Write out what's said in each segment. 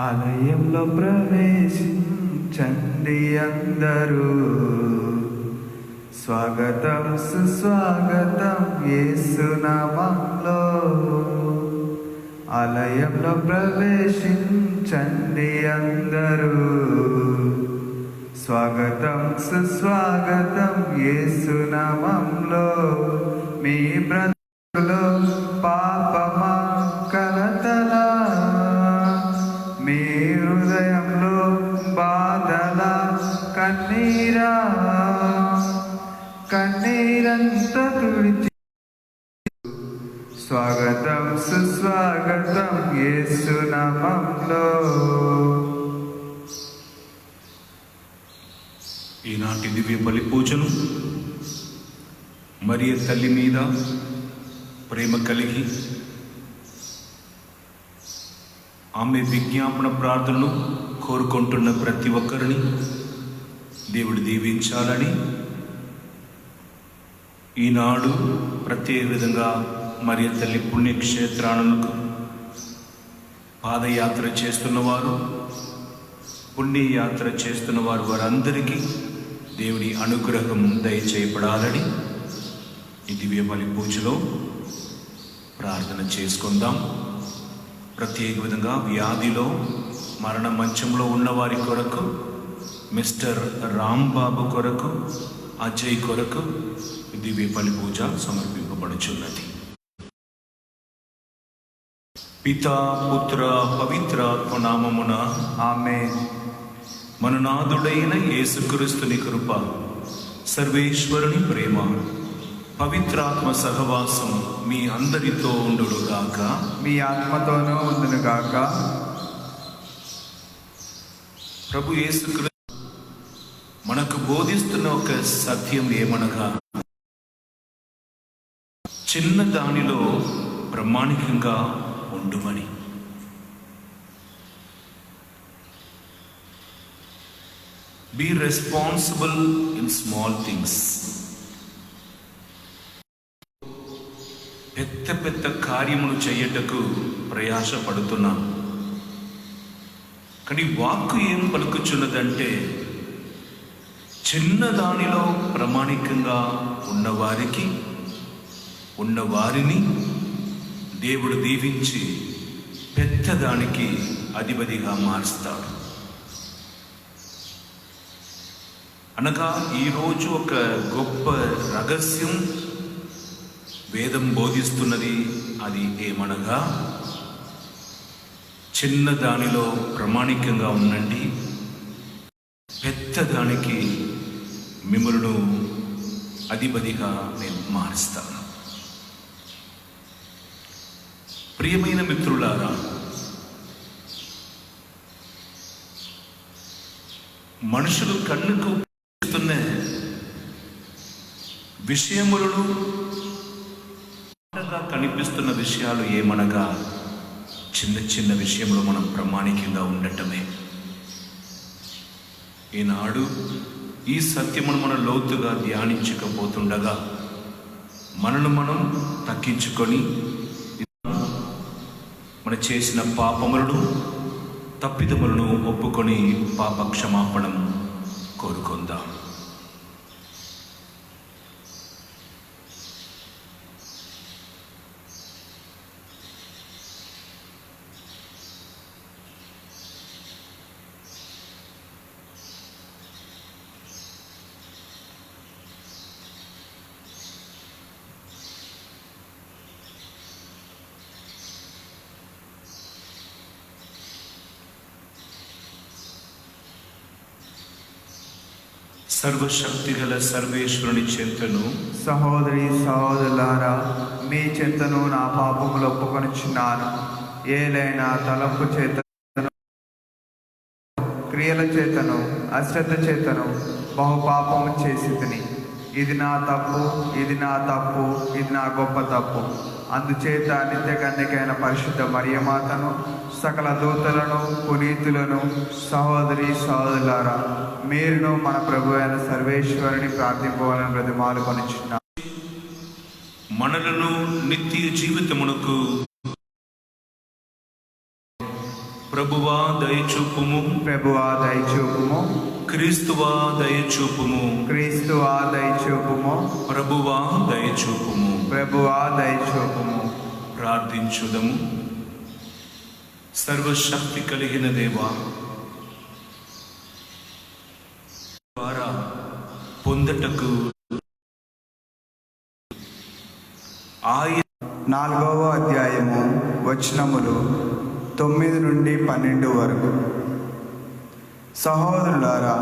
ఆలయంలో ప్రవేశించండి అందరూ, స్వాగతం సుస్వాగతం యేసు నామములో. ఆలయంలో ప్రవేశించండి అందరూ, స్వాగతం సుస్వాగతం యేసు నామములో. మీ బ్రతుకులో పాపమా కలతలా, మీ హృదయంలో బాధల కన్నీరా, కన్నీరంతా తుడిచి స్వాగతం సుస్వాగతం యేసు నామములో. ఈనాటి దివ్య బలి పూజను మరియ తల్లి మీద ప్రేమ కలిగి ఆమె విజ్ఞాపన ప్రార్థనలు కోరుకుంటున్న ప్రతి ఒక్కరిని దేవుడు దీవించాలని ఈనాడు ప్రత్యేక విధంగా మరియ తల్లి పుణ్యక్షేత్రాలకు పాదయాత్ర చేస్తున్నవారు, పుణ్యయాత్ర చేస్తున్నవారు వారందరికీ దేవుని అనుగ్రహం దయచేయబడాలని ఈ దివ్య బలి పూజలో ప్రార్థన చేసుకుందాం. ప్రత్యేక విధంగా వ్యాధిలో మరణ మంచంలో ఉన్నవారి కొరకు, మిస్టర్ రాంబాబు కొరకు, అజయ్ కొరకు దివ్య బలి పూజ సమర్పింపబడుచున్నది. పితా పుత్ర పవిత్రాత్మ నామమున ఆమేన్. మననాథుడైన యేసుక్రీస్తుని కృప, సర్వేశ్వరుని ప్రేమ, పవిత్రాత్మ సహవాసం మీ అందరితో ఉండుగాక. మీ ఆత్మతోనూ ఉండునుగాక. ప్రభు యేసుక్రీస్తు మనకు బోధిస్తున్న ఒక సత్యం ఏమనగా, చిన్న దానిలో ప్రామాణికంగా ఉండుమని. Be responsible in small things. పెద్ద పెద్ద కార్యములు చెయ్యటకు ప్రయాసపడుతున్నాం, కానీ వాక్కు ఏం పలుకుచున్నదంటే, చిన్న దానిలో ప్రామాణికంగా ఉన్నవారిని దేవుడు దీవించి పెద్దదానికి అధిపతిగా మారుస్తాడు. అనగా ఈరోజు ఒక గొప్ప రహస్యం వేదం బోధిస్తున్నది. అది ఏమనగా, చిన్న దానిలో ప్రామాణికంగా ఉండండి, పెద్దదానికి మిమ్మల్ని అధిపతిగా నేను మారుస్తాను. ప్రియమైన మిత్రులారా, మనుషులు కన్నుకు విషయములను కనిపిస్తున్న విషయాలు ఏమనగా, చిన్న చిన్న విషయంలో మనం ప్రామాణికంగా ఉండటమే. ఈనాడు ఈ సత్యమును మనం లోతుగా ధ్యానించకపోతుండగా మనను మనం తగ్గించుకొని మనం చేసిన పాపములను, తప్పిదములను ఒప్పుకొని పాప క్షమాపణం కోరుకుందాం. సర్వశక్తిగల సర్వేశ్వరుని చెంతను, సహోదరి సహోదరులారా, మీ చెంతను నా పాపములు ఒప్పుకొనిచున్నాను. ఏలైనా తలంపు చేతను, క్రియల చేతను, అశ్రద్ధ చేతను బహుపాపము చేసి తిని. ఇది నా తప్పు, ఇది నా తప్పు, ఇది నా గొప్ప తప్పు. అందుచేత నిత్య కన్యకైన పరిశుద్ధ మరియమాతను, సకల దూతలను, పునీతులను, సహోదరి సహోదరులారా, మీరును మన ప్రభు అయిన సర్వేశ్వరుని ప్రార్థింపవాలని బ్రతిమాలు కొనిచున్నాను. మనలను నిత్య జీవితమునకు ప్రభువా దయచూపుము, ప్రభువా దయచూపుము, క్రీస్తువా దయచూపుము, క్రీస్తువా దయచూపుము, ప్రభువా దయచూపుము. ప్రభువా దయచూపుము. ప్రార్థించుదము. సర్వశక్తి కలిగిన దేవా, ద్వారా పొందటకు ఆయన 4వ అధ్యాయము వచనములు 9 నుండి 12 వరకు. సహోదరులారా,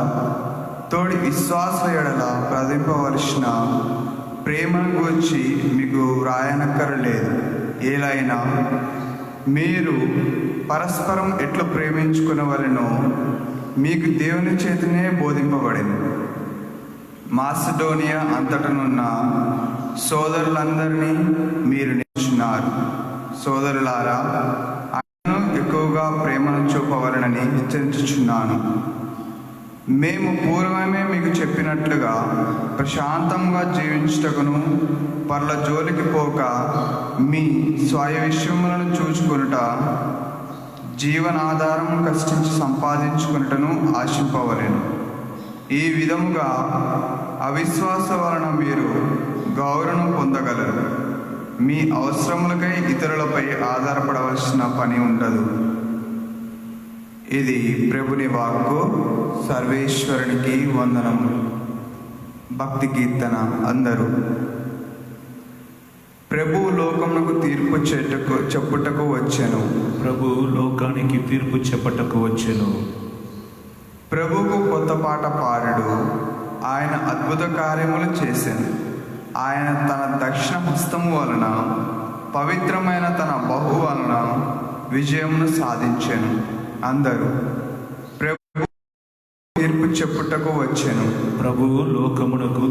తోడి విశ్వాసుల ఎడల ప్రదింపవలసిన ప్రేమను గూర్చి మీకు వ్రాయనక్కరలేదు. ఏలైనా మీరు పరస్పరం ఎట్లు ప్రేమించుకునవలెనో మీకు దేవుని చేతనే బోధింపబడింది. మాసిడోనియా అంతటనున్న సోదరులందరినీ మీరు నేర్చున్నారు. సోదరులారా, ఆయనను ఎక్కువగా ప్రేమను చూపవలనని హెచ్చరించుచున్నాను. మేము పూర్వమే మీకు చెప్పినట్లుగా ప్రశాంతంగా జీవించుటకును, పర్ల జోలికి పోక మీ స్వయ విషయములను చూచుకొనుట, జీవనాధారం కష్టించి సంపాదించుకున్నటను ఆశింపవలెను. ఈ విధముగా అవిశ్వాస వలన మీరు గౌరవం పొందగలరు. మీ అవసరములకై ఇతరులపై ఆధారపడవలసిన పని ఉండదు. ఇది ప్రభుని వాక్కు. సర్వేశ్వరునికి వందనములు. భక్తి కీర్తన. అందరూ. ప్రభు లోకమునకు తీర్పు చెప్పుటకు వచ్చెను. ప్రభు లోకానికి తీర్పు చెప్పటకు వచ్చెను. ప్రభువుకు కొత్త పాట పాడుడు. ఆయన అద్భుత కార్యములు చేసెను. ఆయన తన దక్షిణ హస్తము వలన, పవిత్రమైన తన బహు వలన విజయమును సాధించెను. అందరూ. ప్రభు తీర్పు చెప్పుటకు వచ్చెను. ప్రభు లోకమునకు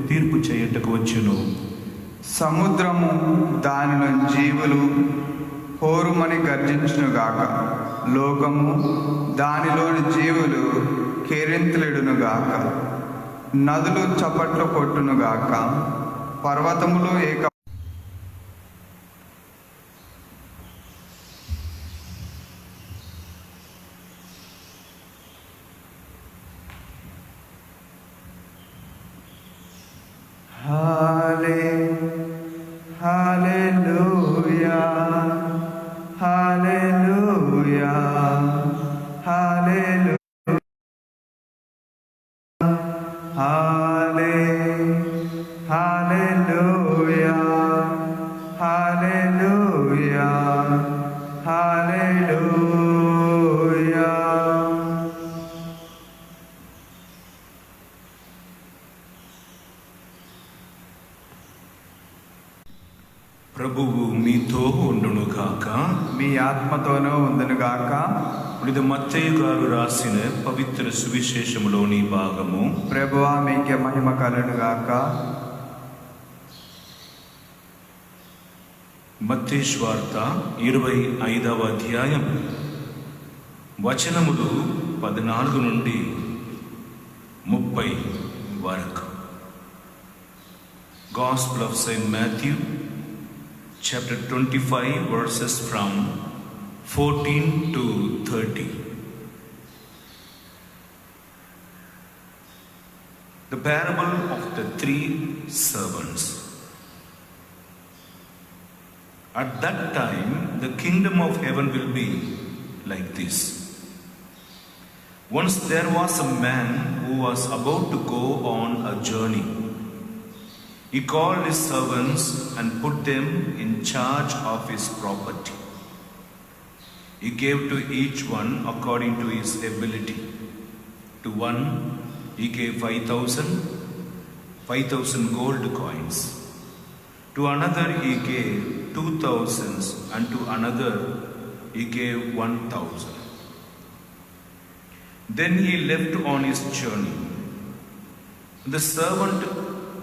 తీర్పు చేయుటకు వచ్చెను. సముద్రము దానిలో జీవులు హోరుమని గర్జించునుగాక. లోకము దానిలోని జీవులు కేరింతలిడునుగాక. నదులు చప్పట్లు కొట్టునుగాక. పర్వతములు ఏక హల్లెలూయా, హల్లెలూయా, హల్లెలూయా, హల్లెలూయా, హల్లెలూయా, హల్లెలూయా. ప్రభువు మీతో ఉండునుగాక, మీ ఆత్మతోనూ ఉండునుగాక. ఇది మత్తయి గారు రాసిన పవిత్ర సువిశేషములోని భాగము. ప్రభువా మీకే మహిమ కలుగునుగాక. మత్తయి సువార్త 25వ అధ్యాయం వచనములు 14 నుండి 30 వరకు. Gospel of Saint Matthew, chapter 25, verses from 14 to 30. The parable of the 3 servants. At that time, the kingdom of heaven will be like this. Once there was a man who was about to go on a journey. He called his servants and put them in charge of his property. He gave to each one according to his ability. To one he gave 5,000 gold coins. To another he gave 2,000, and to another he gave 1,000. Then he left on his journey. The servant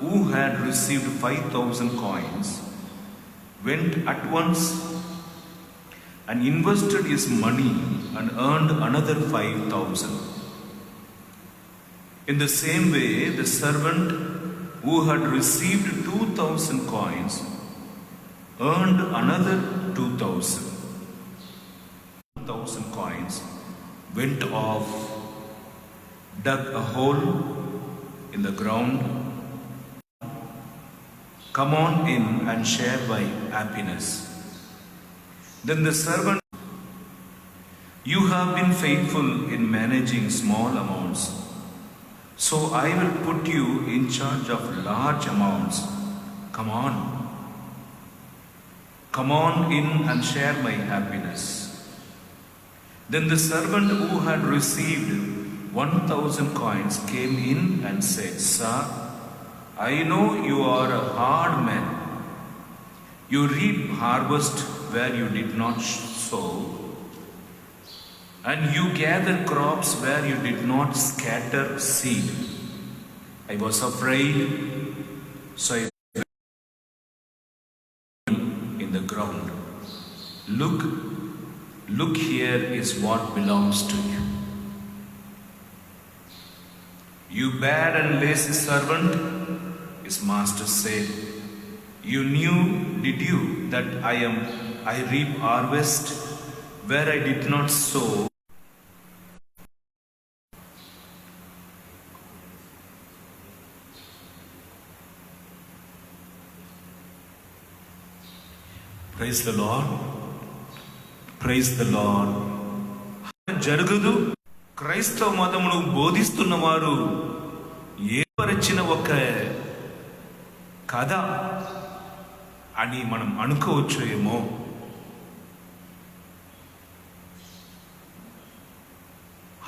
who had received 5,000 coins went at once and invested his money and earned another 5,000. In the same way, the servant who had received 2,000 coins earned another 2,000. 1,000 coins, went off, dug a hole in the ground. Come on in and share my happiness. Then the servant, you have been faithful in managing small amounts, so I will put you in charge of large amounts. Come on in and share my happiness. Then the servant who had received 1,000 coins came in and said, Sir, I know you are a hard man. You reap harvest where you did not sow, and you gather crops where you did not scatter seed. I was afraid, so I in the ground. Look, here is what belongs to you. You bad and lazy servant, his master said. You knew, did you, that I reap harvest where I did not sow? Praise the Lord. Praise the Lord. జరుగుదు క్రైస్తవ మతమును బోధిస్తున్న వారు ఏర్పరిచిన ఒక కథ అని మనం అనుకోవచ్చు ఏమో.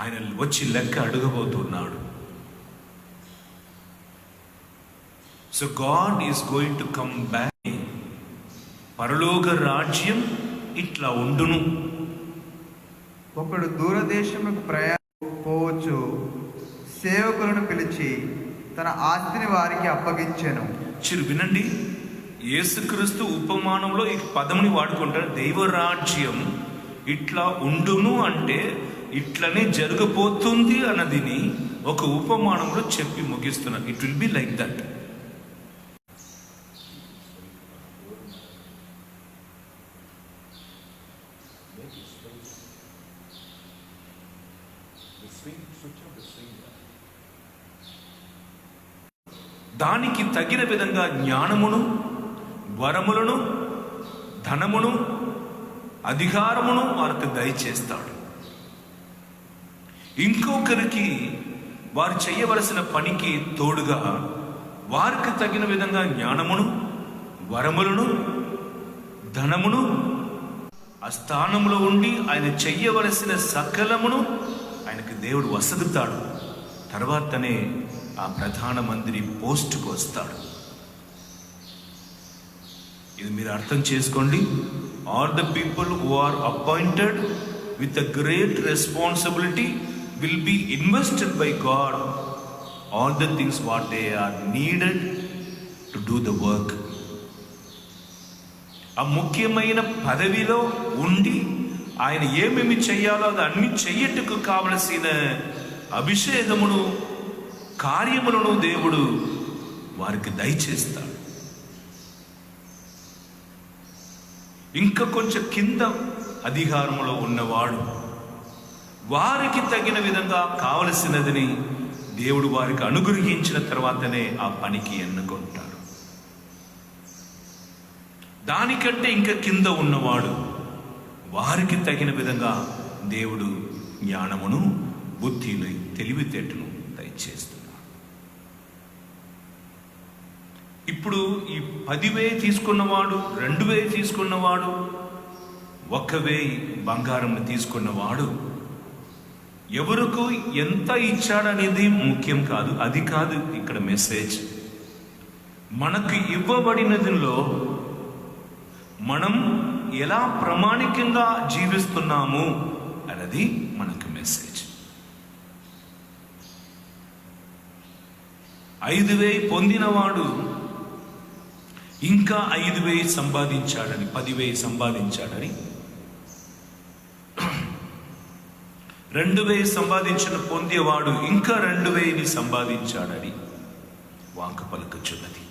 ఆయన వచ్చి లెక్క అడగబోతున్నాడు. So God is going to come back. పరలోక రాజ్యం ఇట్లా ఉండును. ఒకడు దూరదేశముకు పోవచ్చు, సేవకులను పిలిచి తన ఆస్తిని వారికి అప్పగించెను. చిరు వినండి, యేసుక్రీస్తు ఉపమానంలో ఈ పదముని వాడుకుంటారు. దైవరాజ్యం ఇట్లా ఉండును అంటే ఇట్లనే జరగబోతుంది అన్నదిని ఒక ఉపమానంలో చెప్పి ముగిస్తున్నారు. It will be like that. దానికి తగిన విధంగా జ్ఞానమును, వరములను, ధనమును, అధికారమును వారికి దయచేస్తాడు. ఇంకొకరికి వారు చేయవలసిన పనికి తోడుగా వారికి తగిన విధంగా జ్ఞానమును, వరములను, ధనమును ఆ స్థానంలో ఉండి ఆయన చెయ్యవలసిన సకలమును ఆయనకు దేవుడు వసగుతాడు. తర్వాతనే ఆ ప్రధాన మంత్రి పోస్టుకు వస్తాడు. ఇది మీరు అర్థం చేసుకోండి. All the people who are appointed with a great responsibility will be invested by God all the things what they are needed to do the work. ఆ ముఖ్యమైన పదవిలో ఉండి ఆయన ఏమేమి చెయ్యాలో అది అన్ని చెయ్యటకు కావలసిన అభిషేకమును, కార్యములను దేవుడు వారికి దయచేస్తాడు. ఇంకా కొంచెం కింద అధికారములో ఉన్నవాడు వారికి తగిన విధంగా కావలసినదని దేవుడు వారికి అనుగ్రహించిన తర్వాతనే ఆ పనికి ఎన్నుకుంటారు. దానికంటే ఇంకా కింద ఉన్నవాడు వారికి తగిన విధంగా దేవుడు జ్ఞానమును, బుద్ధిని, తెలివితేటను దయచేస్తున్నాడు. ఇప్పుడు ఈ 10,000 తీసుకున్నవాడు, 2,000 తీసుకున్నవాడు, 1,000 బంగారం తీసుకున్నవాడు ఎవరికి ఎంత ఇచ్చాడనేది ముఖ్యం కాదు. అది కాదు ఇక్కడ మెసేజ్. మనకు ఇవ్వబడినదిలో మనం ఎలా ప్రామాణికంగా జీవిస్తున్నాము అన్నది మనకు మెసేజ్. 5,000 పొందినవాడు ఇంకా 5,000 సంపాదించాడని, 10,000 సంపాదించాడని, 2,000 సంపాదించిన పొందేవాడు ఇంకా 2,000 సంపాదించాడని వాంక పలుకుచున్నది.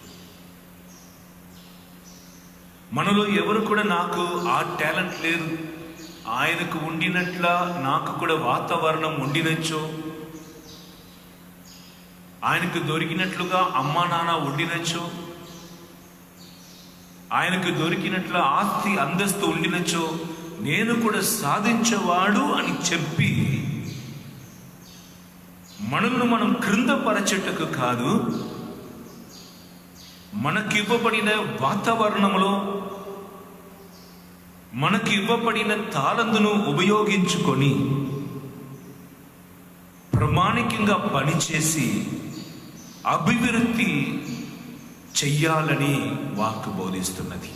మనలో ఎవరు కూడా నాకు ఆ టాలెంట్ లేదు, ఆయనకు ఉండినట్ల నాకు కూడా వాతావరణం ఉండినచ్చో, ఆయనకు దొరికినట్లుగా అమ్మా నాన్న ఉండినచ్చో, ఆయనకు దొరికినట్ల ఆస్తి అంతస్తు ఉండినచ్చో నేను కూడా సాధించేవాడు అని చెప్పి మనల్ని మనం క్రింద పరచెట్టుకు కాదు, మనకివ్వబడిన వాతావరణంలో మనకి ఇవ్వబడిన తాళందును ఉపయోగించుకొని ప్రామాణికంగా పనిచేసి అభివృద్ధి చెయ్యాలని వాక్కు బోధిస్తున్నది.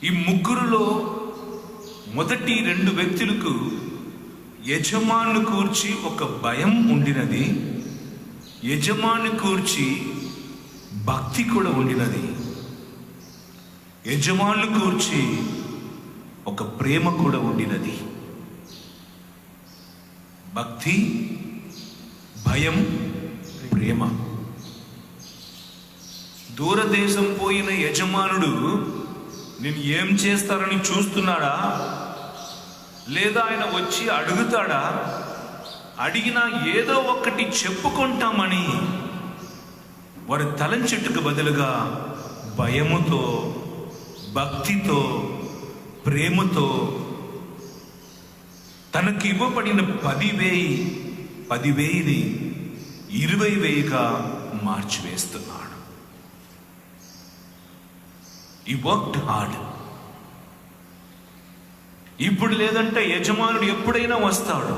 ఈ ముగ్గురులో మొదటి 2 వ్యక్తులకు యజమాను కూర్చి ఒక భయం ఉండినది, యజమాను కూర్చి భక్తి కూడా ఉండినది, యజమాను కూర్చి ఒక ప్రేమ కూడా ఉండినది. భక్తి, భయం, ప్రేమ. దూరదేశం పోయిన యజమానుడు నేను ఏం చేస్తారని చూస్తున్నాడా, లేదా ఆయన వచ్చి అడుగుతాడా? అడిగినా ఏదో ఒకటి చెప్పుకుంటామని వారి తలంచెట్టుకు బదులుగా భయముతో, భక్తితో, ప్రేమతో తనకి ఇవ్వబడిన 10,000ని 20,000గా మార్చివేస్తున్నాడు. ఈ వర్క్డ్ హార్డ్. ఇప్పుడు లేదంటే యజమానుడు ఎప్పుడైనా వస్తాడు.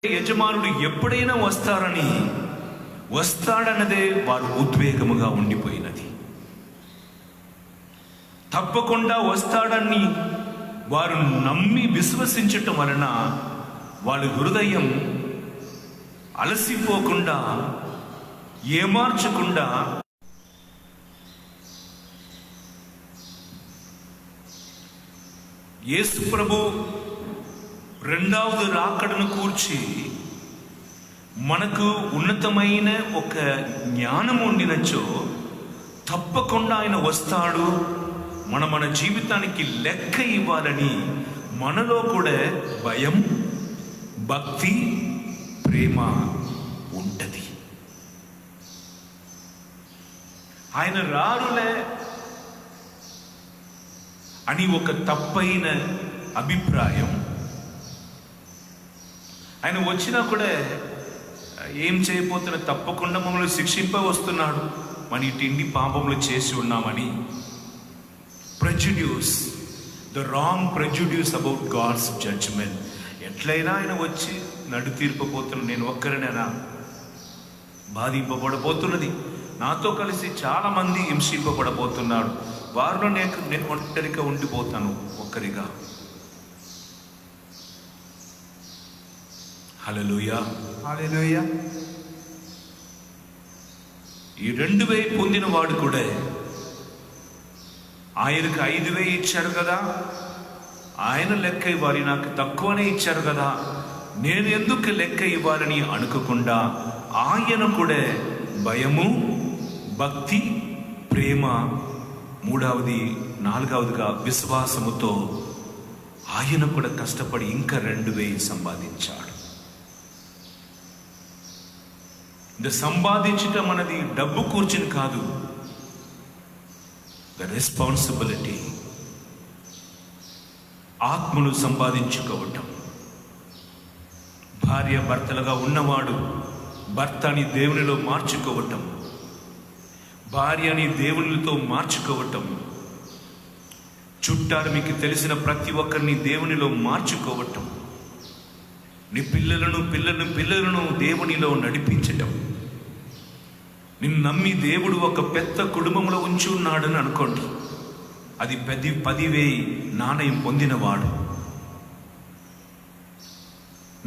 యజమానుడు ఎప్పుడైనా వస్తాడన్నదే వారు ఉద్వేగముగా ఉండిపోయినది. తప్పకుండా వస్తాడని వారు నమ్మి విశ్వసించటం వలన వాళ్ళ హృదయం అలసిపోకుండా, ఏమార్చకుండా యేసు ప్రభు రెండవది రాకడను కూర్చి మనకు ఉన్నతమైన ఒక జ్ఞానం ఉండినచో తప్పకుండా ఆయన వస్తాడు, మన జీవితానికి లెక్క ఇవ్వాలని మనలో కూడా భయం, భక్తి, ప్రేమ ఉంటది. ఆయన రారులే అని ఒక తప్పైన అభిప్రాయం. ఆయన వచ్చినా కూడా ఏం చేయబోతున్నా, తప్పకుండా మమ్మల్ని శిక్షింప వస్తున్నాడు, మన ఇన్ని పాపములు చేసి ఉన్నామని prejudice, the wrong prejudice about God's judgement. ఎట్లయినా ఆయన వచ్చి నడు తీర్పబోతున్నా, నేను ఒక్కరినైనా బాధింపబడబోతున్నది, నాతో కలిసి చాలా మంది హింసింపబడబోతున్నాడు, వారిలో నేను ఒంటరిగా ఉండిపోతాను, ఒక్కరిగా. హల్లెలూయా, హల్లెలూయా. ఈ 2,000 పొందిన వాడు కూడా ఆయనకు 5,000 ఇచ్చారు కదా, ఆయన లెక్క ఇవ్వాలి, నాకు తక్కువనే ఇచ్చారు కదా, నేను ఎందుకు లెక్క ఇవ్వాలని అనుకోకుండా ఆయన కూడా భయము, భక్తి, ప్రేమ, 3వది 4వదిగా విశ్వాసముతో ఆయన కూడా కష్టపడి ఇంకా 2,000 సంపాదించాడు. సంపాదించటం అనేది డబ్బు కూర్చుని కాదు, ద రెస్పాన్సిబిలిటీ. ఆత్మను సంపాదించుకోవటం. భార్య భర్తలుగా ఉన్నవాడు భర్తని దేవునిలో మార్చుకోవటం, భార్యని దేవునితో మార్చుకోవటం, చుట్టాలు మీకు తెలిసిన ప్రతి ఒక్కరిని దేవునిలో మార్చుకోవటం, నీ పిల్లలను దేవునిలో నడిపించటం. నిన్ను నమ్మి దేవుడు ఒక పెద్ద కుటుంబంలో ఉంచి ఉన్నాడని అనుకోండి, అది 10,000 నాణయం పొందినవాడు.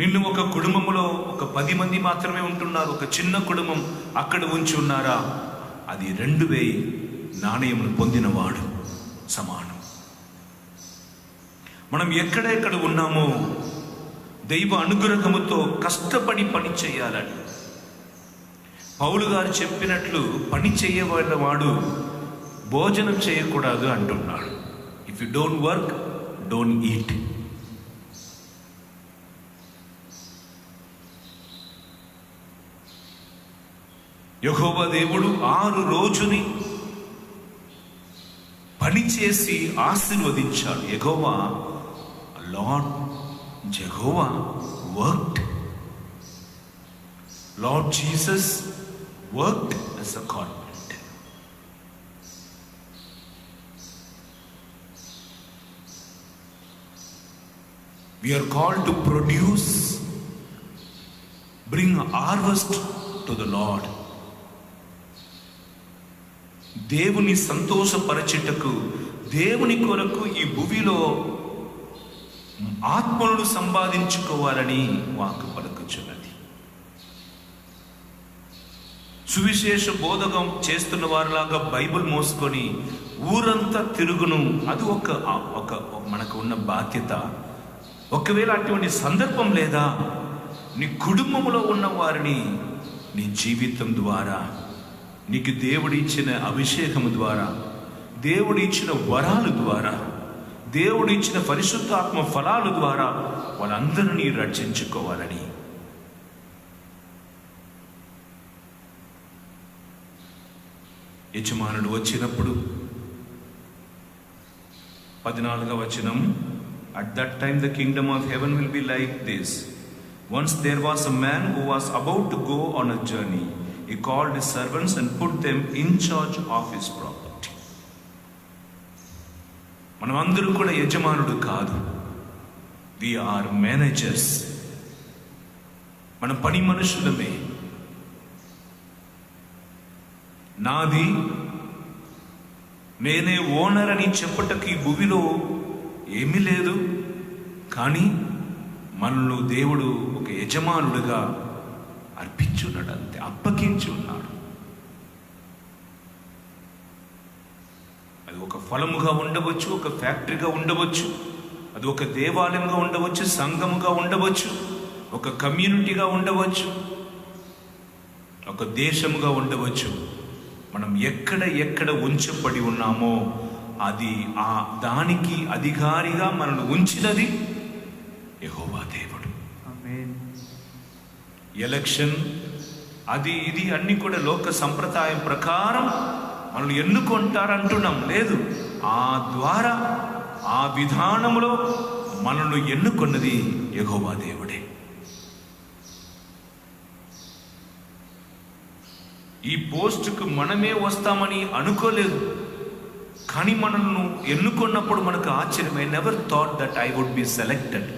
నిన్ను ఒక కుటుంబంలో ఒక 10 మంది మాత్రమే ఉంటున్నారు, ఒక చిన్న కుటుంబం అక్కడ ఉంచి ఉన్నారా, అది 2,000 నాణయమును పొందినవాడు సమానం. మనం ఎక్కడెక్కడ ఉన్నామో దైవ అనుగ్రహముతో కష్టపడి పని చేయాలని, పౌలు గారు చెప్పినట్లు పని చేయబడినవాడు భోజనం చేయకూడదు అంటున్నాడు. If you don't work, don't eat. Jehovah దేవుడు 6 రోజుని పని చేసి ఆశీర్వదించాడు. Jehovah worked. Lord Jesus worked as a carpenter. We are called to produce, bring harvest to the Lord. దేవుని సంతోషపరచుటకు, దేవుని కొరకు ఈ భూమిలో ఆత్మలను సంపాదించుకోవాలని వాక్కు పలుకుచున్నది. సువిశేష బోధకం చేస్తున్న వారిలాగా బైబిల్ మోసుకొని ఊరంతా తిరుగును, అది ఒక మనకు ఉన్న బాధ్యత. ఒకవేళ అటువంటి సందర్భం లేదా, నీ కుటుంబంలో ఉన్న వారిని నీ జీవితం ద్వారా, నీకు దేవుడిచ్చిన అభిషేకము ద్వారా, దేవుడిచ్చిన వరాలు ద్వారా, దేవుడిచ్చిన పరిశుద్ధాత్మ ఫలాల ద్వారా వాళ్ళందరినీ రక్షించుకోవాలని. యజమానుడు వచ్చినప్పుడు 14వ వచనం, at that time the kingdom of heaven will be like this. Once there was a man who was about to go on a journey. He called his servants and put them in charge of his property. మనమందరూ కూడా యజమానుడు కాదు, we are managers. మన పని మనుషులమే. నాది, నేనే owner అని చెప్పుటకు ఈ భూమిలో ఏమీ లేదు. కానీ మనల్ని దేవుడు ఒక యజమానుడుగా అర్పించున్నాడు, అంతే, అప్పగించి ఉన్నాడు. అది ఒక ఫలముగా ఉండవచ్చు, ఒక ఫ్యాక్టరీగా ఉండవచ్చు, అది ఒక దేవాలయంగా ఉండవచ్చు, సంఘముగా ఉండవచ్చు, ఒక కమ్యూనిటీగా ఉండవచ్చు, ఒక దేశముగా ఉండవచ్చు. మనం ఎక్కడ ఉంచబడి ఉన్నామో అది దానికి అధికారిగా మనల్ని ఉంచినది యెహోవా దేవుడు. ఎలక్షన్ అది ఇది అన్ని కూడా లోక సంప్రదాయం ప్రకారం మనల్ని ఎన్నుకుంటారంటున్నాం, లేదు. ఆ ద్వారా, ఆ విధానంలో మనల్ని ఎన్నుకున్నది యెహోవా దేవుడే. ఈ పోస్టుకు మనమే వస్తామని అనుకోలేదు, కానీ మనల్ని ఎన్నుకున్నప్పుడు మనకు ఆశ్చర్యం. I never thought that I would be selected.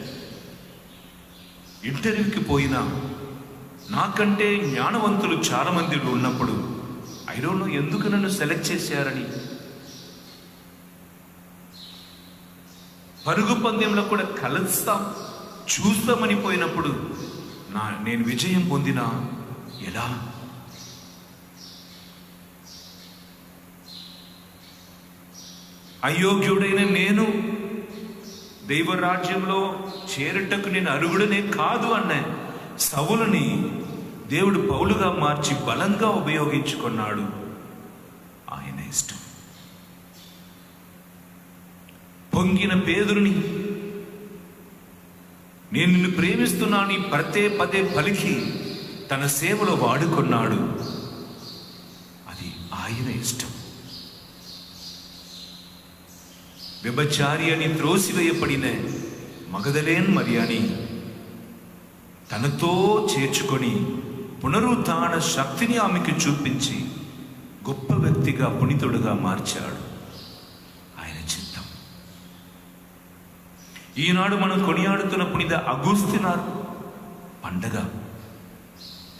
ఇంటర్వ్యూకి పోయినా నాకంటే జ్ఞానవంతులు చాలా మంది ఉన్నప్పుడు ఐ డోంట్ నో ఎందుకు నన్ను సెలెక్ట్ చేశారని. పరుగు పందెంలో కూడా చూస్తామని పోయినప్పుడు నేను విజయం పొందినా ఎలా? అయోగ్యుడైన నేను దైవరాజ్యంలో చేరటకు నేను అర్హుడనే కాదు అన్నా. సౌలుని దేవుడు పౌలుగా మార్చి బలంగా ఉపయోగించుకున్నాడు. ఆయన ఇష్టం. పొంగిన పేదరుని, నేను నిన్ను ప్రేమిస్తున్నాను పదే పలికి తన సేవలో వాడుకున్నాడు. అది ఆయన ఇష్టం. వ్యభిచారి అని త్రోసివేయబడిన మగదలేన్ మరియని తనతో చేర్చుకొని పునరుత్థాన శక్తిని ఆమెకు చూపించి గొప్ప వ్యక్తిగా, పునీతుడుగా మార్చాడు. ఆయన చిత్తం. ఈనాడు మనం కొనియాడుతున్న పునీత అగుస్తినార్ పండగ.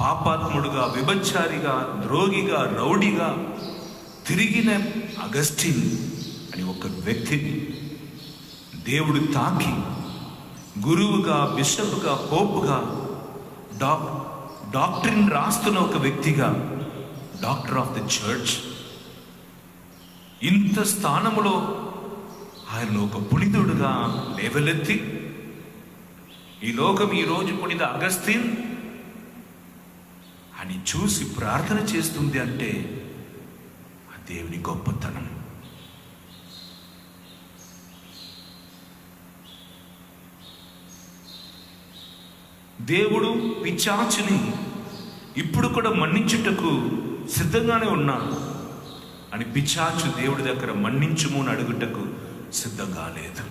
పాపాత్ముడుగా, వ్యభిచారిగా, ద్రోగిగా, రౌడీగా తిరిగిన అగస్టిన్ అని ఒక వ్యక్తిని దేవుడు తాకి గురువుగా, బిషప్గా, పోపుగా, డాక్టరీన్ రాస్తున్న ఒక వ్యక్తిగా, డాక్టర్ ఆఫ్ ద చర్చ్, ఇంత స్థానములో ఆయన ఒక పునీతుడుగా లేవలెత్తి ఈ లోకం ఈరోజు పునీత అగస్టిన్ అని చూసి ప్రార్థన చేస్తుంది అంటే ఆ దేవుని గొప్పతనం. దేవుడు పిశాచుని ఇప్పుడు కూడా మన్నించుటకు సిద్ధంగానే ఉన్నాడు అని పిశాచు దేవుడి దగ్గర మన్నించుము అని అడుగుటకు సిద్ధంగా లేదు.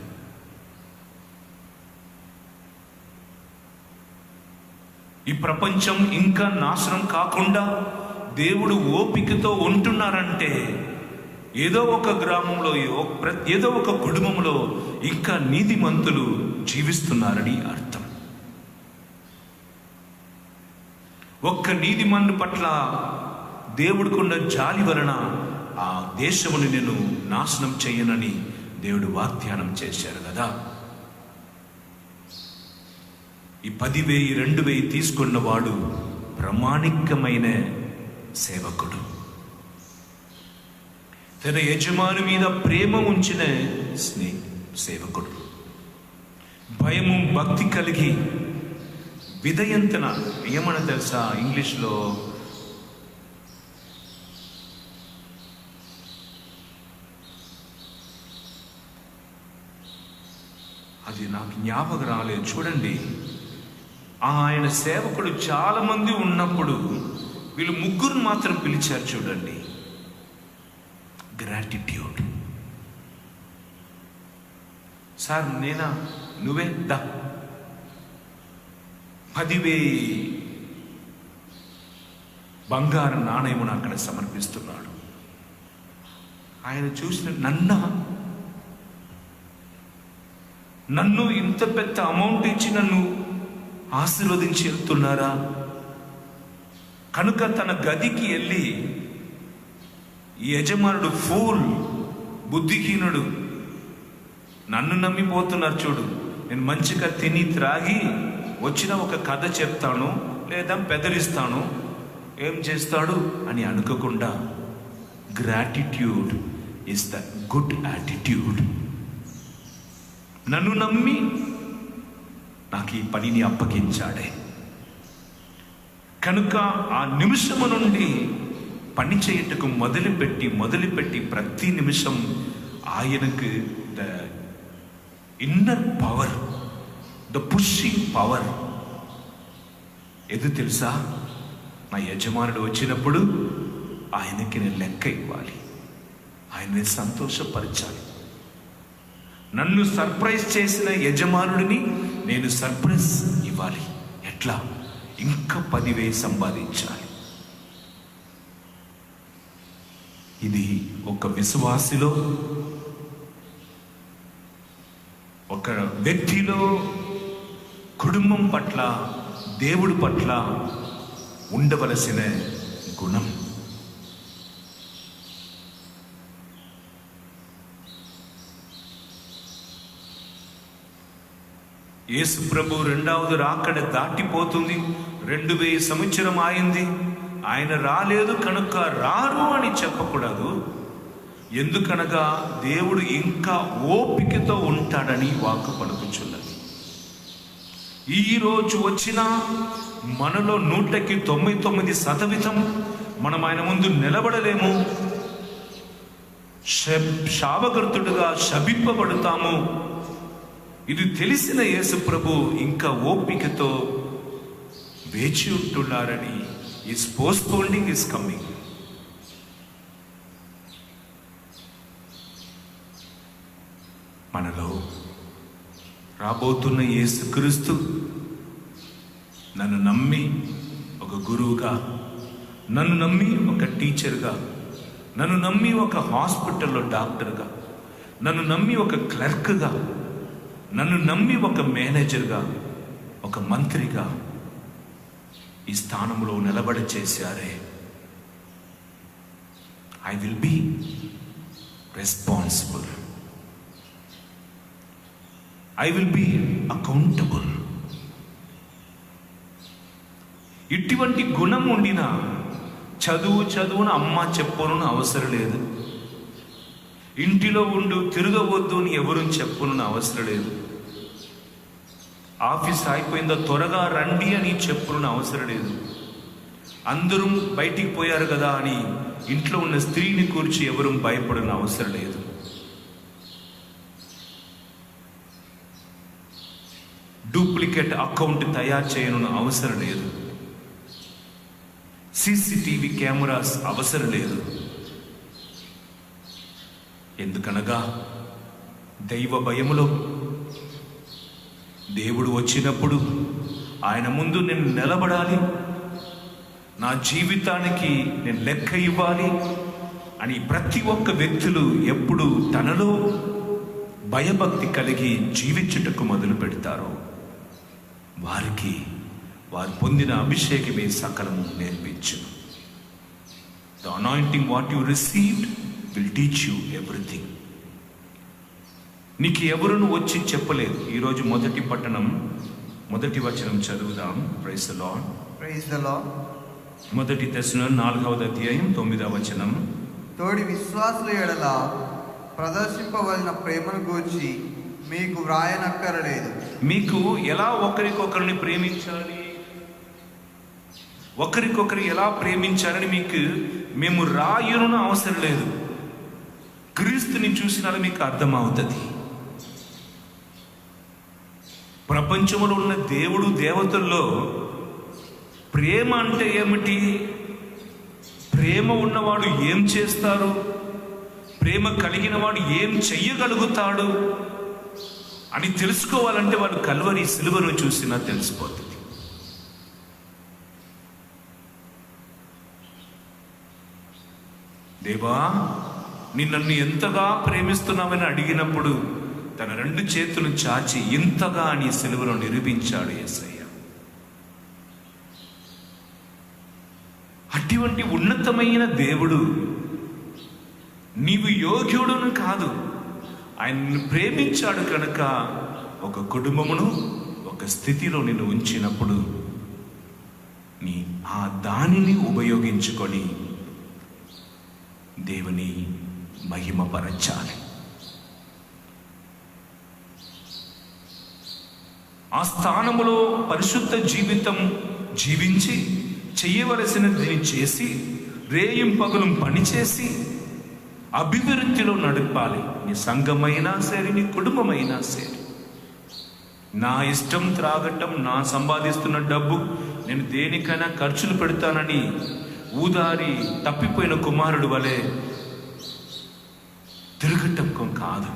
ఈ ప్రపంచం ఇంకా నాశనం కాకుండా దేవుడు ఓపికతో ఉంటున్నారంటే ఏదో ఒక గ్రామంలో ఏదో ఒక కుటుంబంలో ఇంకా నీతిమంతులు జీవిస్తున్నారని అర్థం. ఒక్క నీతిమంతుని పట్ల దేవుడికున్న జాలి వలన ఆ దేశముని నేను నాశనం చేయనని దేవుడు వాగ్దానం చేశారు కదా. ఈ 10,000 2,000 తీసుకున్నవాడు ప్రామాణికమైన సేవకుడు, తన యజమాని మీద ప్రేమ ఉంచిన సేవకుడు, భయము భక్తి కలిగి విధేయతన ఏమన్నా తెలుసా, ఇంగ్లీష్లో అది నాకు జ్ఞాపకం రాలేదు. చూడండి, ఆయన సేవకుడు చాలా మంది ఉన్నప్పుడు వీళ్ళు ముగ్గురు మాత్రం పిలిచారు. చూడండి, గ్రాటిట్యూడ్. సార్ నేనా, నువ్వే దా, 10,000 బంగారు నాణయమును అక్కడ సమర్పిస్తున్నాడు. ఆయన చూసిన నన్ను ఇంత పెద్ద అమౌంట్ ఇచ్చి నన్ను ఆశీర్వదించి వెళ్తున్నారా? కనుక తన గదికి వెళ్ళి ఈ యజమానుడు ఫూల్, బుద్ధిహీనుడు, నన్ను నమ్మిపోతున్నారు చూడు, నేను మంచిగా తిని త్రాగి వచ్చిన ఒక కథ చెప్తాను లేదా బెదిరిస్తాను, ఏం చేస్తాడు అని అనుకోకుండా gratitude is the good attitude. నన్ను నమ్మి నాకు ఈ పనిని అప్పగించాడే కనుక ఆ నిమిషము నుండి పని చేయటకు మొదలుపెట్టి ప్రతి నిమిషం ఆయనకు the inner power, the pushing power ఎదు తెలుసా? నా యజమానుడు వచ్చినప్పుడు ఆయనకి నేను లెక్క ఇవ్వాలి, ఆయన్ని సంతోషపరచాలి. నన్ను సర్ప్రైజ్ చేసిన యజమానుడిని నేను సర్ప్రైజ్ ఇవ్వాలి. ఎట్లా? ఇంకా 10,000 సంపాదించాలి. ఇది ఒక విశ్వాసిలో, ఒక వ్యక్తిలో, కుటుంబం పట్ల, దేవుడి పట్ల ఉండవలసిన గుణం. యేసు ప్రభు 2వ రాకడ దాటిపోతుంది. 2000 సంవత్సరం అయింది. ఆయన రాలేదు కనుక రారు అని చెప్పకూడదు. ఎందుకనగా దేవుడు ఇంకా ఓపికతో ఉంటాడని వాక్కు పలుకుచున్నది. ఈరోజు వచ్చిన మనలో 100కి 99% మనం ఆయన ముందు నిలబడలేము, శాపగ్రస్తుడుగా శపింపబడతాము. ఇది తెలిసిన యేసు ప్రభు ఇంకా ఓపికతో వేచి ఉంటున్నారని, ఈస్ పోస్ట్పోండింగ్ ఈస్ కమింగ్. మనలో రాబోతున్న యేసుక్రీస్తు నన్ను నమ్మి ఒక గురువుగా, నన్ను నమ్మి ఒక టీచర్గా, నన్ను నమ్మి ఒక హాస్పిటల్లో డాక్టర్గా, నన్ను నమ్మి ఒక క్లర్క్గా, నన్ను నమ్మి ఒక మేనేజర్గా, ఒక మంత్రిగా ఈ స్థానంలో నిలబడి చేశారే. I will be responsible, I will be accountable. ఇటువంటి గుణం ఉండిన చదువును అమ్మ చెప్పును అవసరం లేదు, ఇంటిలో ఉండు తిరగవద్దు అని ఎవరు చెప్పును అవసరం లేదు, ఆఫీస్ అయిపోయిందో త్వరగా రండి అని చెప్పును అవసరం లేదు. అందరూ బయటికి పోయారు కదా అని ఇంట్లో ఉన్న స్త్రీని కూర్చి ఎవరూ భయపడిన అవసరం లేదు. డూప్లికేట్ అకౌంట్ తయారు చేయను అవసరం లేదు. సీసీటీవీ కెమెరాస్ అవసరం లేదు. ఎందుకనగా దైవ భయములో దేవుడు వచ్చినప్పుడు ఆయన ముందు నేను నిలబడాలి, నా జీవితానికి నేను లెక్క ఇవ్వాలి అని ప్రతి ఒక్క వ్యక్తులు ఎప్పుడు తనలో భయభక్తి కలిగి జీవించుటకు మొదలు పెడతారో వారికి వారు పొందిన అభిషేకమే సకలము నేర్పించును. The anointing what you received will teach you everything. నీకు ఎవరును వచ్చి చెప్పలేదు. ఈరోజు మొదటి పట్టణం, మొదటి వచనం చదువుదాం. Praise the Lord. Praise the Lord. మొదటి తెస్సలోనికయులకు 4వ అధ్యాయం 9వ వచనం. తోడి విశ్వాసుల ఎడల ప్రదర్శింపవలన ప్రేమను గూర్చి మీకు వ్రాయనక్కరలేదు. మీకు ఎలా ఒకరికొకరిని ప్రేమించాలి, ఒకరికొకరు ఎలా ప్రేమించాలని మేము రాయును అవసరం లేదు. క్రీస్తుని చూసినా మీకు అర్థమవుతుంది. ప్రపంచంలో ఉన్న దేవుడు దేవతల్లో ప్రేమ అంటే ఏమిటి, ప్రేమ ఉన్నవాడు ఏం చేస్తారు, ప్రేమ కలిగిన వాడు ఏం చెయ్యగలుగుతాడు అని తెలుసుకోవాలంటే వాడు కల్వరి సిలువను చూసినా తెలిసిపోతుంది. దేవా నిన్ను ఎంతగా ప్రేమిస్తున్నామని అడిగినప్పుడు తన 2 చేతులు చాచి ఇంతగా అని సిలువలో నిరూపించాడు యేసయ్య. అటువంటి ఉన్నతమైన దేవుడు నీవు యోగ్యుడును కాదు, ఆయన్ని ప్రేమించాడు కనుక ఒక కుటుంబమును ఒక స్థితిలో నిన్ను ఉంచినప్పుడు నీ ఆ దానిని ఉపయోగించుకొని దేవుని మహిమపరచాలి. ఆ స్థానములో పరిశుద్ధ జీవితం జీవించి చెయ్యవలసినది చేసి రేయింపగలు పనిచేసి అభివృద్ధిలో నడపాలి. నీ సంఘమైనా సరే, నీ కుటుంబమైనా సరే. నా ఇష్టం త్రాగటం, నా సంపాదిస్తున్న డబ్బు నేను దేనికైనా ఖర్చులు పెడతానని ఊదారి తప్పిపోయిన కుమారుడు వలె తిరగటం కాదు.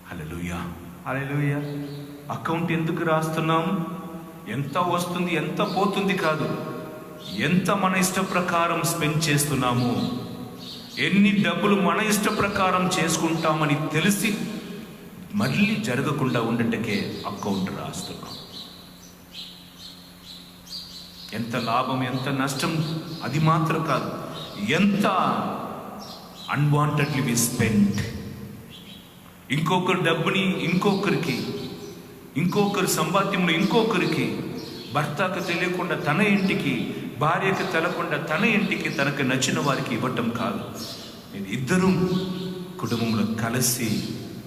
హల్లెలూయా, హల్లెలూయా. అకౌంట్ ఎందుకు రాస్తున్నాం? ఎంత వస్తుంది ఎంత పోతుంది కాదు, ఎంత మన ఇష్ట ప్రకారం స్పెండ్ చేస్తున్నాము, ఎన్ని డబ్బులు మన ఇష్ట ప్రకారం చేసుకుంటామని తెలిసి మళ్ళీ జరగకుండా ఉండటకే అకౌంట్ రాస్తున్నాం. ఎంత లాభం ఎంత నష్టం అది మాత్రం కాదు, ఎంత అన్వాంటెడ్లీ వి స్పెండ్. ఇంకొకరి డబ్బుని ఇంకొకరికి, ఇంకొకరి సంపాద్యంలో ఇంకొకరికి, భర్తకు తెలియకుండా తన ఇంటికి, భార్యకు తెలకుండా తన ఇంటికి, తనకు నచ్చిన వారికి ఇవ్వటం కాదు. నేను ఇద్దరూ కుటుంబంలో కలిసి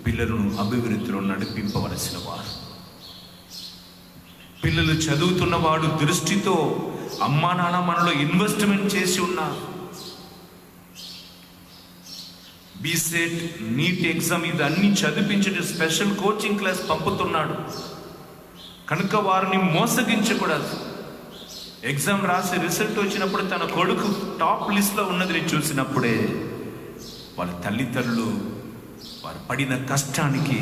పిల్లలను అభివృద్ధిలో నడిపింపవలసిన వారు. పిల్లలు చదువుతున్నవాడు దృష్టితో అమ్మా నాన్న మనలో ఇన్వెస్ట్మెంట్ చేసి ఉన్నారు. బీసెట్, నీట్ ఎగ్జామ్ ఇది అన్ని చదివించే స్పెషల్ కోచింగ్ క్లాస్ పంపుతున్నాడు కనుక వారిని మోసగించకూడదు. ఎగ్జామ్ రాసి రిజల్ట్ వచ్చినప్పుడు తన కొడుకు టాప్ లిస్ట్లో ఉన్నది చూసినప్పుడే వాళ్ళ తల్లిదండ్రులు వారు పడిన కష్టానికి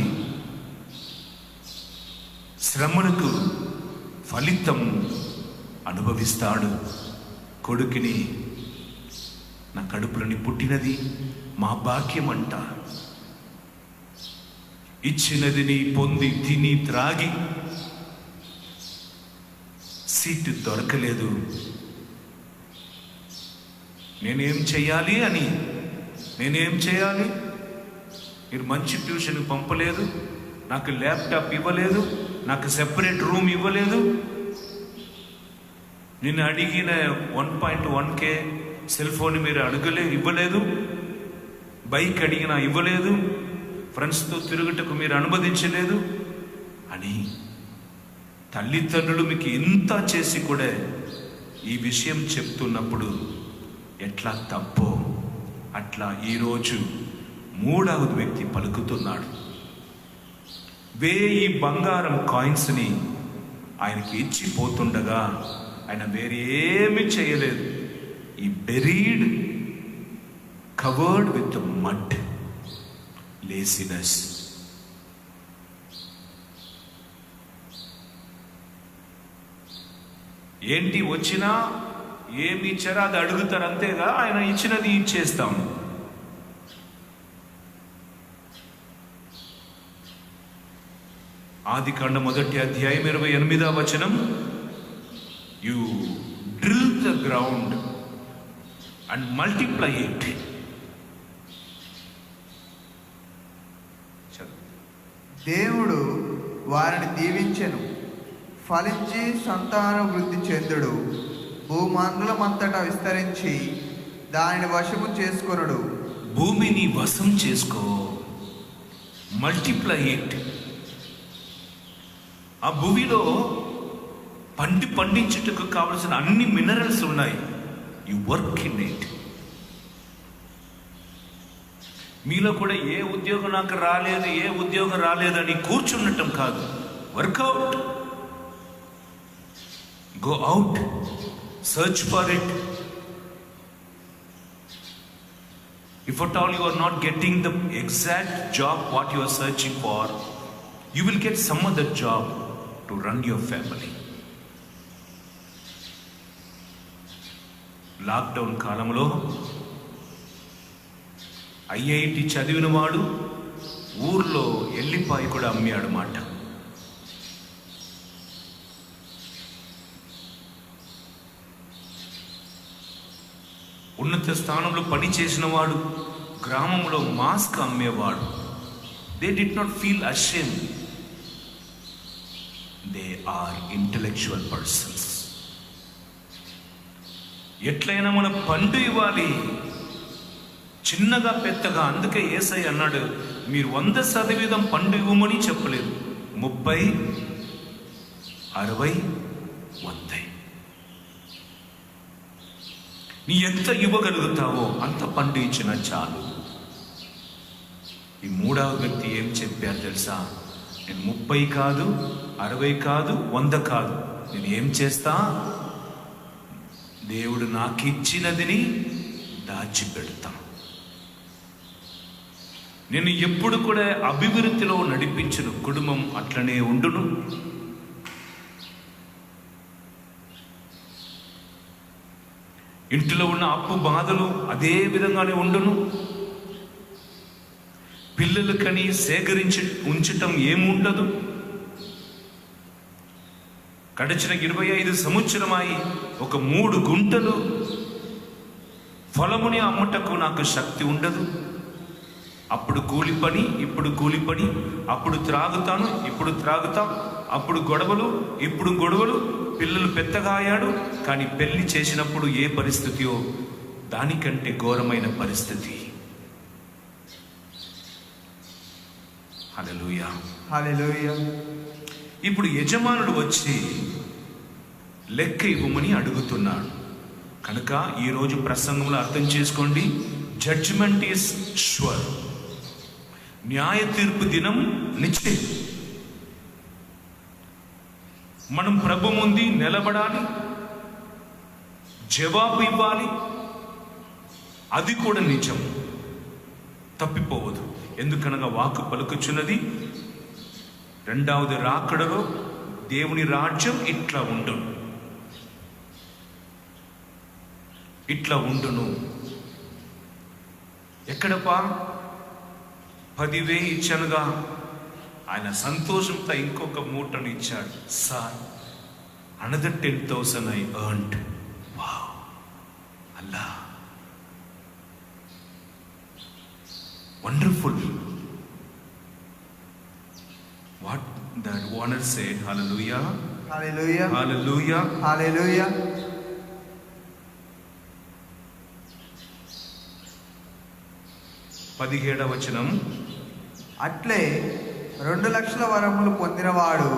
శ్రమలకు ఫలితం అనుభవిస్తాడు. కొడుకుని నా కడుపులని పుట్టినది మా భాగ్యం అంట, ఇచ్చినది నీ పొంది తిని త్రాగి సీటు దొరకలేదు, నేనేం చేయాలి అని, నేనేం చేయాలి, మీరు మంచి ట్యూషన్కి పంపలేదు, నాకు ల్యాప్టాప్ ఇవ్వలేదు, నాకు సెపరేట్ రూమ్ ఇవ్వలేదు, నిన్ను అడిగిన 1.1K సెల్ ఫోన్ మీరు ఇవ్వలేదు, బైక్ అడిగినా ఇవ్వలేదు, ఫ్రెండ్స్తో తిరుగుటకు మీరు అనుమతించలేదు అని తల్లిదండ్రులు మీకు ఇంత చేసి కూడా ఈ విషయం చెప్తున్నప్పుడు ఎట్లా తప్పో అట్లా ఈరోజు మూడవ వ్యక్తి పలుకుతున్నాడు. 1000 బంగారం కాయిన్స్ని ఆయనకి ఇచ్చిపోతుండగా ఆయన వేరేమీ చేయలేదు. ఈ buried, covered with mud, laziness. ఏంటి వచ్చినా ఏమి ఇచ్చారో అది అడుగుతారు, అంతేగా ఆయన ఇచ్చినది ఇచ్చేస్తాం. ఆదికాండ 1వ అధ్యాయం 28వ వచనం, you drill the ground and multiply it. దేవుడు వారిని దీవించెను, ఫలించి సంతాన వృద్ధి చెందుడు, భూమండలమంతటా విస్తరించి దానిని వశము చేసుకొనుడు. భూమిని వశం చేసుకో, మల్టిప్లై ఇట్. ఆ భూమిలో పండించుటకు కావలసిన అన్ని మినరల్స్ ఉన్నాయి. You work in it. మీలో కూడా ఏ ఉద్యోగం నాకు రాలేదు, ఏ ఉద్యోగం రాలేదని కూర్చుండటం కాదు. Work out, go out, search for it. If at all you are not getting the exact job what you are searching for, you will get some other job to run your family. Lockdown కాలంలో IIT చదివిన వాడు ఊర్లో ఎల్లిపాయ కూడా అమ్మాడు మాట. ఉన్నత స్థానంలో పని చేసిన వాడు గ్రామంలో మాస్క్ అమ్మేవాడు. They did not feel ashamed. They are intellectual persons. ఎట్లయినా మన పండు ఇవ్వాలి, చిన్నగా పెద్దగా. అందుకే యేసయ్య అన్నాడు, మీరు 100% పండు ఇవ్వమని చెప్పలేదు, 30, 60, 100. నీ ఎంత ఇవ్వగలుగుతావో అంత పండు ఇచ్చినా చాలు. ఈ మూడవ వ్యక్తి ఏం చెప్పారు తెలుసా? నేను 30 కాదు, 60 కాదు, 100 కాదు, నేను ఏం చేస్తా, దేవుడు నాకు ఇచ్చినదిని దాచిపెడతా. నేను ఎప్పుడు కూడా అభివృద్ధిలో నడిపించిన కుటుంబం అట్లనే ఉండును. ఇంటిలో ఉన్న అప్పు బాధలు అదే విధంగానే ఉండును. పిల్లలకని సేకరించి ఉంచటం ఏముండదు. గడిచిన 25 సంవత్సరമായി ఒక 3 గుంటలు ఫలముని అమ్ముటకు నాకు శక్తి ఉండదు. అప్పుడు కూలి పని, ఇప్పుడు కూలి పని, అప్పుడు త్రాగుతాను, ఇప్పుడు త్రాగుతాం, అప్పుడు గొడవలు, ఇప్పుడు గొడవలు. పిల్లలు పెద్దగా అయ్యాడు, కానీ పెళ్లి చేసినప్పుడు ఏ పరిస్థితియో దానికంటే ఘోరమైన పరిస్థితి. హల్లెలూయా, హల్లెలూయా. ఇప్పుడు యజమానుడు వచ్చి లెక్క ఇవ్వమని అడుగుతున్నాడు. కనుక ఈరోజు ప్రసంగంలో అర్థం చేసుకోండి, జడ్జిమెంట్ ఈస్ ష్యూర్. న్యాయ తీర్పు దినం నిశ్చయం. మనం ప్రభు ముందు నిలబడాలి, జవాబు ఇవ్వాలి. అది కూడా నిజం, తప్పిపోవదు. ఎందుకనగా వాక్కు పలుకుచున్నది, రెండవది రాకడలో దేవుని రాజ్యం ఇట్లా ఉండును, ఇట్లా ఉండును. ఎక్కడపా 10,000 ఇచ్చానుగా, ఆయన సంతోషంతో ఇంకొక మూటను ఇచ్చాడు. Sir, another 10,000 I earned. Wow, Allah, wonderful. What the owner said, hallelujah, hallelujah, hallelujah, hallelujah. పదిహేడవ వచనం, అట్లే 2 లక్షల వరములు పొందినవాడు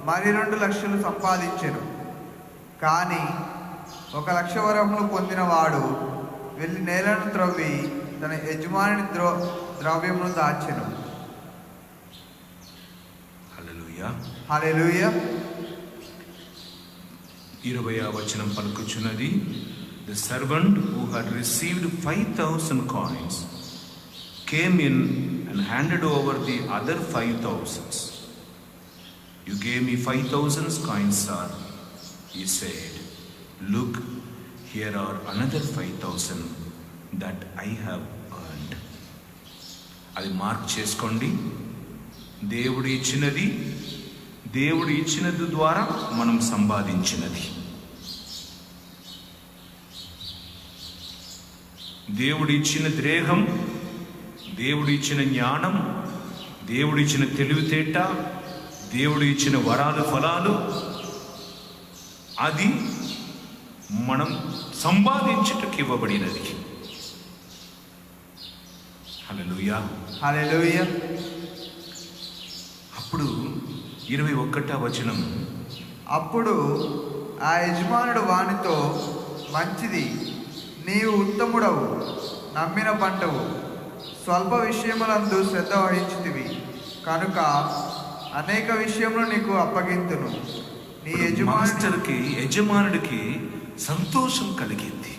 మరి 2 లక్షలు సంపాదించెను. కానీ 1 లక్ష వరములు పొందిన వాడు వెళ్ళి నేలను త్రవ్వి తన యజమాని ద్రవ్యమును దాచెను. హల్లెలూయా. హల్లెలూయా. 20వ వచనం పలుకుచున్నది, The servant who had received 5,000 coins came in and handed over the other 5,000. You gave me 5,000 coins, sir. He said, look, here are another 5,000 that I have earned. అది మార్క్ చేసుకోండి. దేవుడు ఇచ్చినది ద్వారా మనం సంపాదించినది. దేవుడు ఇచ్చిన దేహం, దేవుడు ఇచ్చిన జ్ఞానం, దేవుడు ఇచ్చిన తెలివితేట, దేవుడు ఇచ్చిన వరాలు ఫలాలు, అది మనం సంపాదించుటకు ఇవ్వబడినది. హల్లెలూయా. హల్లెలూయా. అప్పుడు 21వ వచనం, అప్పుడు ఆ యజమానుడు వానితో, మంచిది, నీవు ఉత్తముడవు, నమ్మిన పంటవు, స్వల్ప విషయములందు శ్రద్ధ వహించితివి కనుక అనేక విషయములు నీకు అప్పగింతును. నీ యజమానుడికి సంతోషం కలిగింది.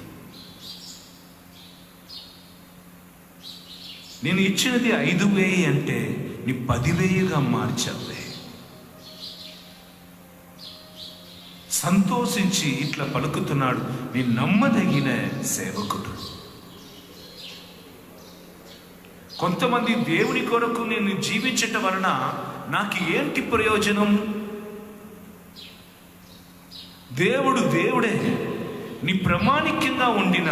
నేను ఇచ్చినది 5,000 అంటే నీ 10,000గా మార్చావే. సంతోషించి ఇట్లా పలుకుతున్నాడు, నీ నమ్మదగిన సేవకుడు. కొంతమంది దేవుని కొరకు నేను జీవించటం వలన నాకు ఏంటి ప్రయోజనం? దేవుడే నీ ప్రామాణికంగా ఉండిన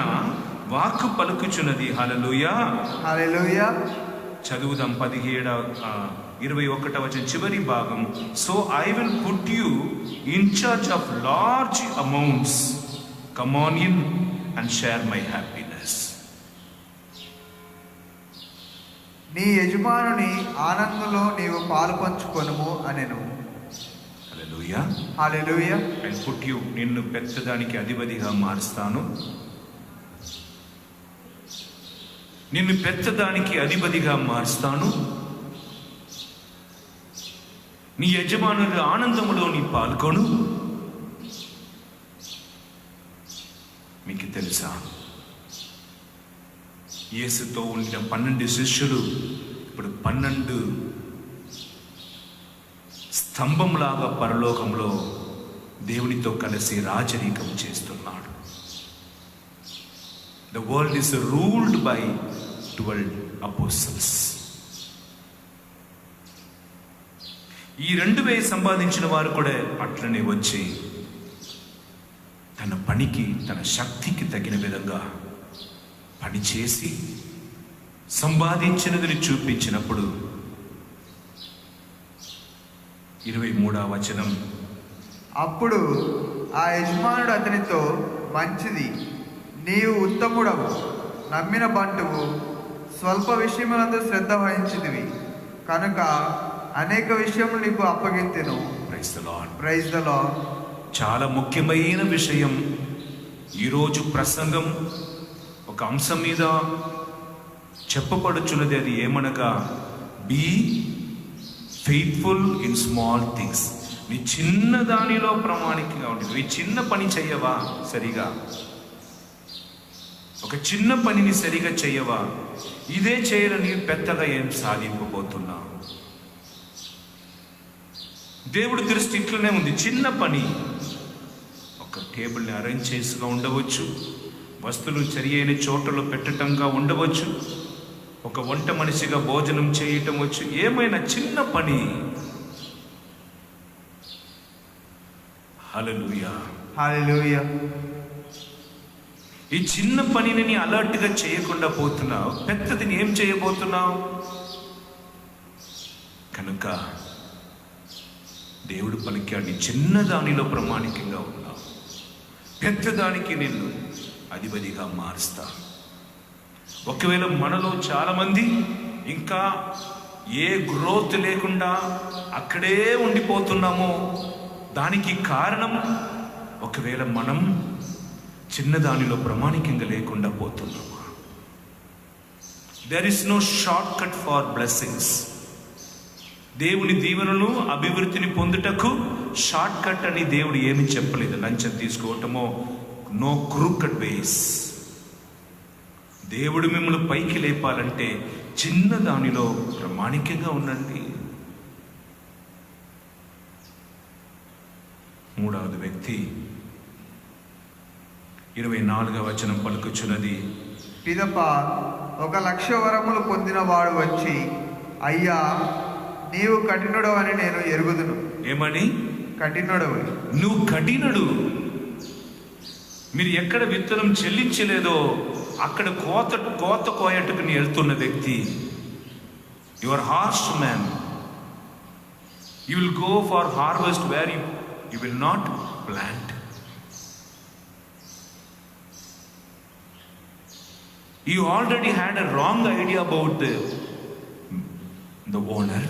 వాక్కు పలుకుచున్నది. హల్లెలూయా. హల్లెలూయా. చదువుదాం 21వ వచనం చివరి భాగం. So I will put you in charge of large amounts, come on in and share my happiness. నీ యజమానుని ఆనందంలో నీవు పాలు పంచుకొనుము అనెను. హల్లెలూయా. హల్లెలూయా. ఐ పుట్ యు, నిన్ను పెద్దదానికి అధిపతిగా మారుస్తాను, నిన్ను పెద్దదానికి అధిపతిగా మారుస్తాను, నీ యజమానుల ఆనందములో నీ పాల్గొను. మీకు తెలుసా, యేసుతో ఉండిన 12 శిష్యులు ఇప్పుడు 12 స్తంభంలాగా పరలోకంలో దేవునితో కలిసి రాజరికం చేస్తున్నాడు. The world is ruled by 12 apostles. ఈ 2,000 సంపాదించిన వారు కూడా అట్లనే వచ్చి తన పనికి, తన శక్తికి తగిన విధంగా పనిచేసి సంపాదించినదని చూపించినప్పుడు 23వ వచనం, అప్పుడు ఆ యజమానుడు అతనితో, మంచిది, నీవు ఉత్తముడవు, నమ్మిన బంటువు, స్వల్ప విషయములందు శ్రద్ధ వహించితివి కనుక అనేక విషయములు నీకు అప్పగించెను. Praise the Lord. Praise the Lord. చాలా ముఖ్యమైన విషయం. ఈరోజు ప్రసంగం ఒక అంశం మీద చెప్పబడుచున్నది. అది ఏమనగా, be faithful in small things. నీ చిన్న దానిలో ప్రామాణికంగా ఉంటుంది. నీ చిన్న పని చెయ్యవా సరిగా? ఒక చిన్న పనిని సరిగా చెయ్యవా? ఇదే చేయని పెద్దగా ఏం సాధింపబోతున్నా? దేవుడి దృష్టి ఇట్లనే ఉంది. చిన్న పని, ఒక టేబుల్ని అరేంజ్ చేసుగా ఉండవచ్చు, వస్తువులు సరి అయిన చోటలో పెట్టటంగా ఉండవచ్చు, ఒక వంట మనిషిగా భోజనం చేయటం వచ్చు, ఏమైనా చిన్న పని. హల్లెలూయా. హల్లెలూయా. ఈ చిన్న పనిని నీ అలర్ట్గా చేయకుండా పోతున్నావు, పెద్దదిని ఏం చేయబోతున్నావు? కనుక దేవుడు పలికాడు, చిన్న దానిలో ప్రామాణికంగా ఉన్నావు, పెద్దదానికి నిన్ను అధిపతిగా మారుస్తా. ఒకవేళ మనలో చాలామంది ఇంకా ఏ గ్రోత్ లేకుండా అక్కడే ఉండిపోతున్నామో దానికి కారణం ఒకవేళ మనం చిన్నదానిలో ప్రామాణికంగా లేకుండా పోతున్నామా? There is no short cut for blessings. దేవుని దీవెనలు అభివృద్ధిని పొందుటకు షార్ట్ కట్ అని దేవుడు ఏమి చెప్పలేదు. లంచం తీసుకోవటమో, నో క్రూకడ్ వేస్. దేవుడు మిమ్మల్ని పైకి లేపాలంటే చిన్న దానిలో ప్రామాణికంగా ఉండండి. మూడవది వ్యక్తి 24వ వచనం పలుకుచున్నది, పిదప 1,00,000 వరములు పొందిన వాడు వచ్చి, అయ్యా నీవు కఠినుడవని నేను ఎరుగుదును. ఏమని? కఠినుడవు. నువ్వు కఠినుడు. మీరు ఎక్కడ విత్తనం చెల్లించలేదో అక్కడ కోత కోయటకు నీ వెళ్తున్న వ్యక్తి. You are harsh man. You will go far harvest where you will not plant. You already had a wrong idea about the owner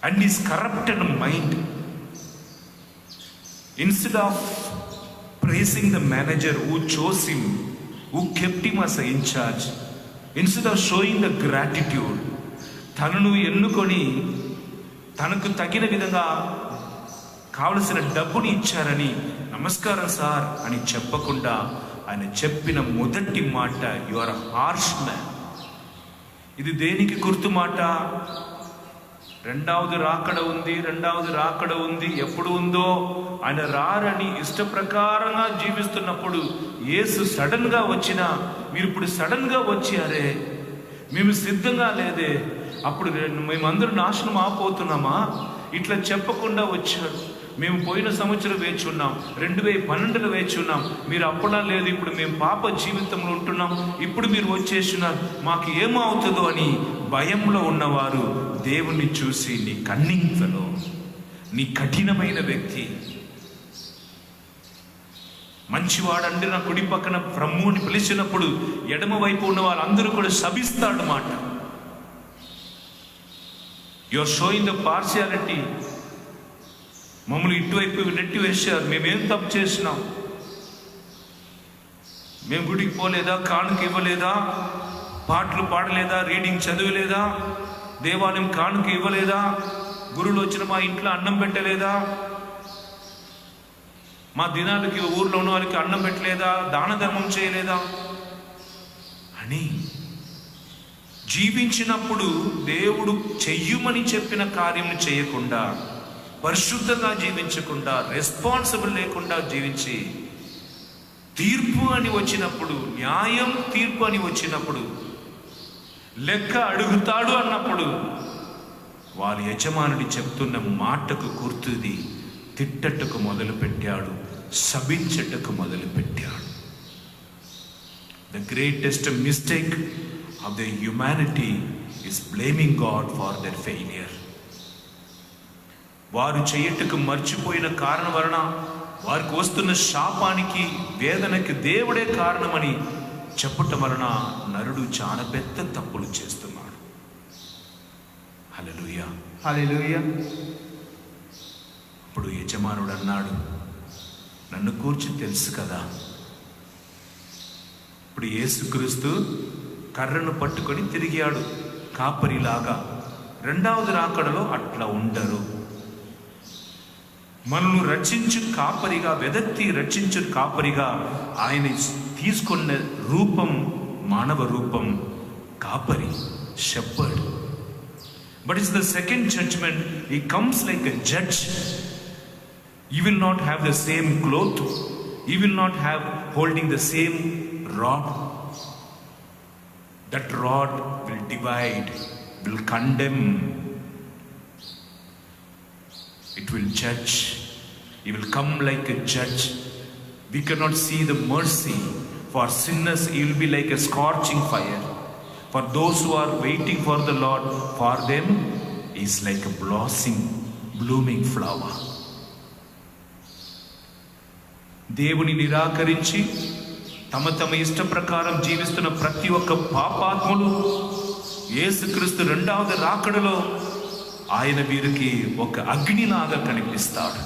and his corrupted mind. Instead of praising the manager who chose him, who kept him as in charge, instead of showing the gratitude, తనను ఎన్నుకొని తనకు తగిన విధంగా కావలసిన డబ్బుని ఇచ్చారని నమస్కారం sir అని చెప్పకుండా ఆయన చెప్పిన మొదటి మాట, యు ఆర్ హార్ష్ మ్యాన్. ఇది దేనికి గుర్తు మాట? రెండవది రాకడ ఉంది. ఎప్పుడు ఉందో? ఆయన రారని ఇష్ట ప్రకారంగా జీవిస్తున్నప్పుడు యేసు సడన్ గా వచ్చినా మీరు ఇప్పుడు సడన్ గా వచ్చారే, మేము సిద్ధంగా లేదే, అప్పుడు మేమందరూ నాశనం ఆపోతున్నామా? ఇట్లా చెప్పకుండా వచ్చారు. మేము పోయిన సంవత్సరం వేచి ఉన్నాం, 2012లో వేచి ఉన్నాం, మీరు అప్పుడా లేదు, ఇప్పుడు మేము పాప జీవితంలో ఉంటున్నాం, ఇప్పుడు మీరు వచ్చేసినారు, మాకు ఏమవుతుందో అని భయంలో ఉన్నవారు దేవుణ్ణి చూసి, నీ కన్నింగ్ ఫెలో, నీ కఠినమైన వ్యక్తి, మంచివాడండి నా కుడి పక్కన బ్రహ్ము అని పిలిచినప్పుడు ఎడమ వైపు ఉన్న వాళ్ళందరూ కూడా శపిస్తాడు మాట. You are showing the partiality. మమ్మల్ని ఇటువైపు నెట్టి వేశారు, మేమేం తప్పు చేసినాం? మేము గుడికి పోలేదా, కానుక ఇవ్వలేదా, పాటలు పాడలేదా, రీడింగ్ చదవలేదా, దేవాలయం కానుక ఇవ్వలేదా, గురువులు వచ్చిన మా ఇంట్లో అన్నం పెట్టలేదా, మా దినాలకి ఊర్లో ఉన్న వాళ్ళకి అన్నం పెట్టలేదా, దాన ధర్మం చేయలేదా అని జీవించినప్పుడు దేవుడు చెయ్యమని చెప్పిన కార్యం చేయకుండా, పరిశుద్ధంగా జీవించకుండా, రెస్పాన్సిబుల్ లేకుండా జీవించి, తీర్పు అని వచ్చినప్పుడు, న్యాయం తీర్పు అని వచ్చినప్పుడు, లెక్క అడుగుతాడు అన్నప్పుడు వారి యజమానుడి చెప్తున్న మాటకు గుర్తుది తిట్టట్టుకు మొదలు పెట్టాడు, శపించట్టుకు మొదలు పెట్టాడు. The greatest mistake of the humanity is blaming God for their failure. వారు చేయట్టుకు మర్చిపోయిన కారణం వలన వారికి వస్తున్న శాపానికి, వేదనకి దేవుడే కారణమని చెప్పటం వలన నరుడు చాలా పెద్ద తప్పులు చేస్తున్నాడు. హల్లెలూయా, హల్లెలూయా. ఇప్పుడు యజమానుడు అన్నాడు, నన్ను కూర్చి తెలుసు కదా. ఇప్పుడు యేసుక్రీస్తు కర్రను పట్టుకొని తిరిగాడు కాపరిలాగా. రెండవది రాకడలో అట్లా ఉండరు. మనను రక్షించు కాపరిగా, వెదక్తి రక్షించు కాపరిగా ఆయన తీసుకున్న రూపం, మానవ రూపం, కాపరి, shepherd. But it's the second judgment. He comes like a judge. You will not have the same cloth, you will not have holding the same rod. That rod will divide, will condemn. It will judge. He will come like a judge. We cannot see the mercy. For sinners, He will be like a scorching fire. For those who are waiting for the Lord, for them, He is like a blooming flower. దేవుని నిరాకరించి తమ తమ ఇష్ట ప్రకారం జీవిస్తున్న ప్రతి ఒక్క పాపాత్ములు యేసుక్రీస్తు రెండవది రాకడలో ఆయన వీరికి ఒక అగ్నిలాగా కనిపిస్తాడు.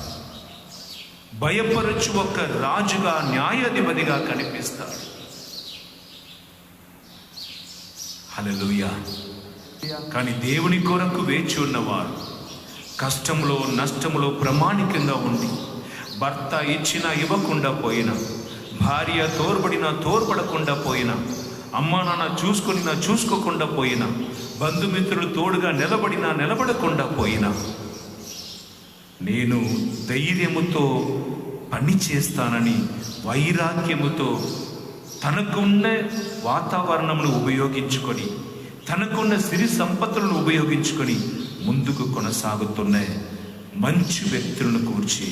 భయపరచు ఒక రాజుగా, న్యాయాధిపతిగా కనిపిస్తాడు. హల్లెలూయా. కానీ దేవుని కొరకు వేచి ఉన్నవారు కష్టంలో, నష్టంలో ప్రామాణికంగా ఉండి, భర్త ఇచ్చినా ఇవ్వకుండా పోయినా, భార్య తోడ్పడినా తోడ్పడకుండా పోయినా, అమ్మా నాన్న చూసుకొనినా చూసుకోకుండా పోయినా, బంధుమిత్రులు తోడుగా నిలబడినా నిలబడకుండా పోయినా, నేను ధైర్యముతో పని చేస్తానని వైరాగ్యముతో తనకున్న వాతావరణమును ఉపయోగించుకొని, తనకున్న సిరి సంపత్తులను ఉపయోగించుకొని ముందుకు కొనసాగుతున్న మంచి వ్యక్తులను కూర్చి,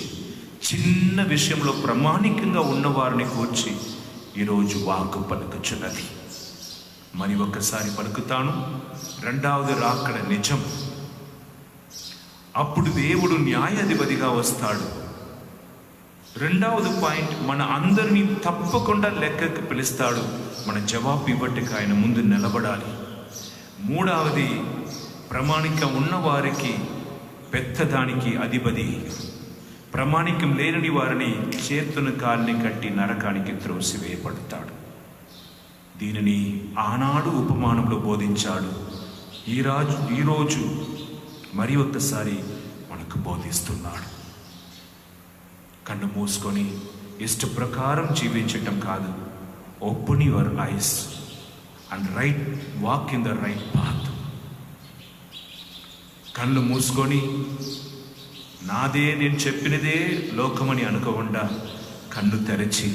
చిన్న విషయంలో ప్రామాణికంగా ఉన్నవారిని కూర్చి ఈరోజు వాక్కు పలుకుచున్నది. మరి ఒక్కసారి పలుకుతాను. రెండవది రాకడ నిజం. అప్పుడు దేవుడు న్యాయాధిపతిగా వస్తాడు. రెండవది పాయింట్, మన అందరినీ తప్పకుండా లెక్కకు పిలుస్తాడు. మన జవాబు ఇవ్వటికి ఆయన ముందు నిలబడాలి. మూడవది, ప్రామాణికం ఉన్నవారికి పెద్దదానికి అధిపతి, ప్రామాణికం లేని వారిని చేతును కాల్ని కట్టి నరకానికి త్రోసివేయబడతాడు. దీనిని ఆనాడు ఉపమానంలో బోధించాడు. ఈరోజు మరి ఒక్కసారి మనకు బోధిస్తున్నాడు. కన్ను మూసుకొని ఇష్ట ప్రకారం జీవించటం కాదు. Open your eyes and walk in the right path. కళ్ళు మూసుకొని నాదే, నేను చెప్పినదే లోకమని అనుకోకుండా కన్ను తెరచి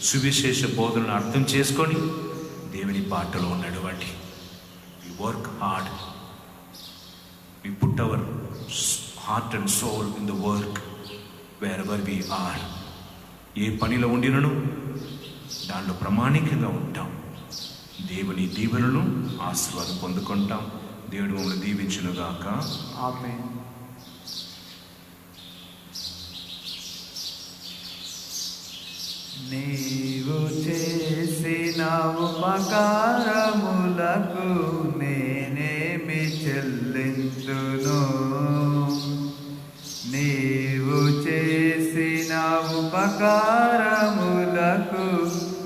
సువిశేష బోధనను అర్థం చేసుకొని దేవుని బాటలో నడవండి. We work hard, we put our heart and soul in the work wherever we are. ఏ పనిలో ఉండినను దానిలో ప్రామాణికంగా ఉంటాం. దేవుని దీవెనలను ఆశీర్వాదం పొందుకుంటాం. దేవుడు మమ్మల్ని దీవించునుగాక. ఆమేన్. నీవు చేసిన ఉపకారములకు నేనేమి చెల్లింతును? నీవు చేసిన ఉపకారములకు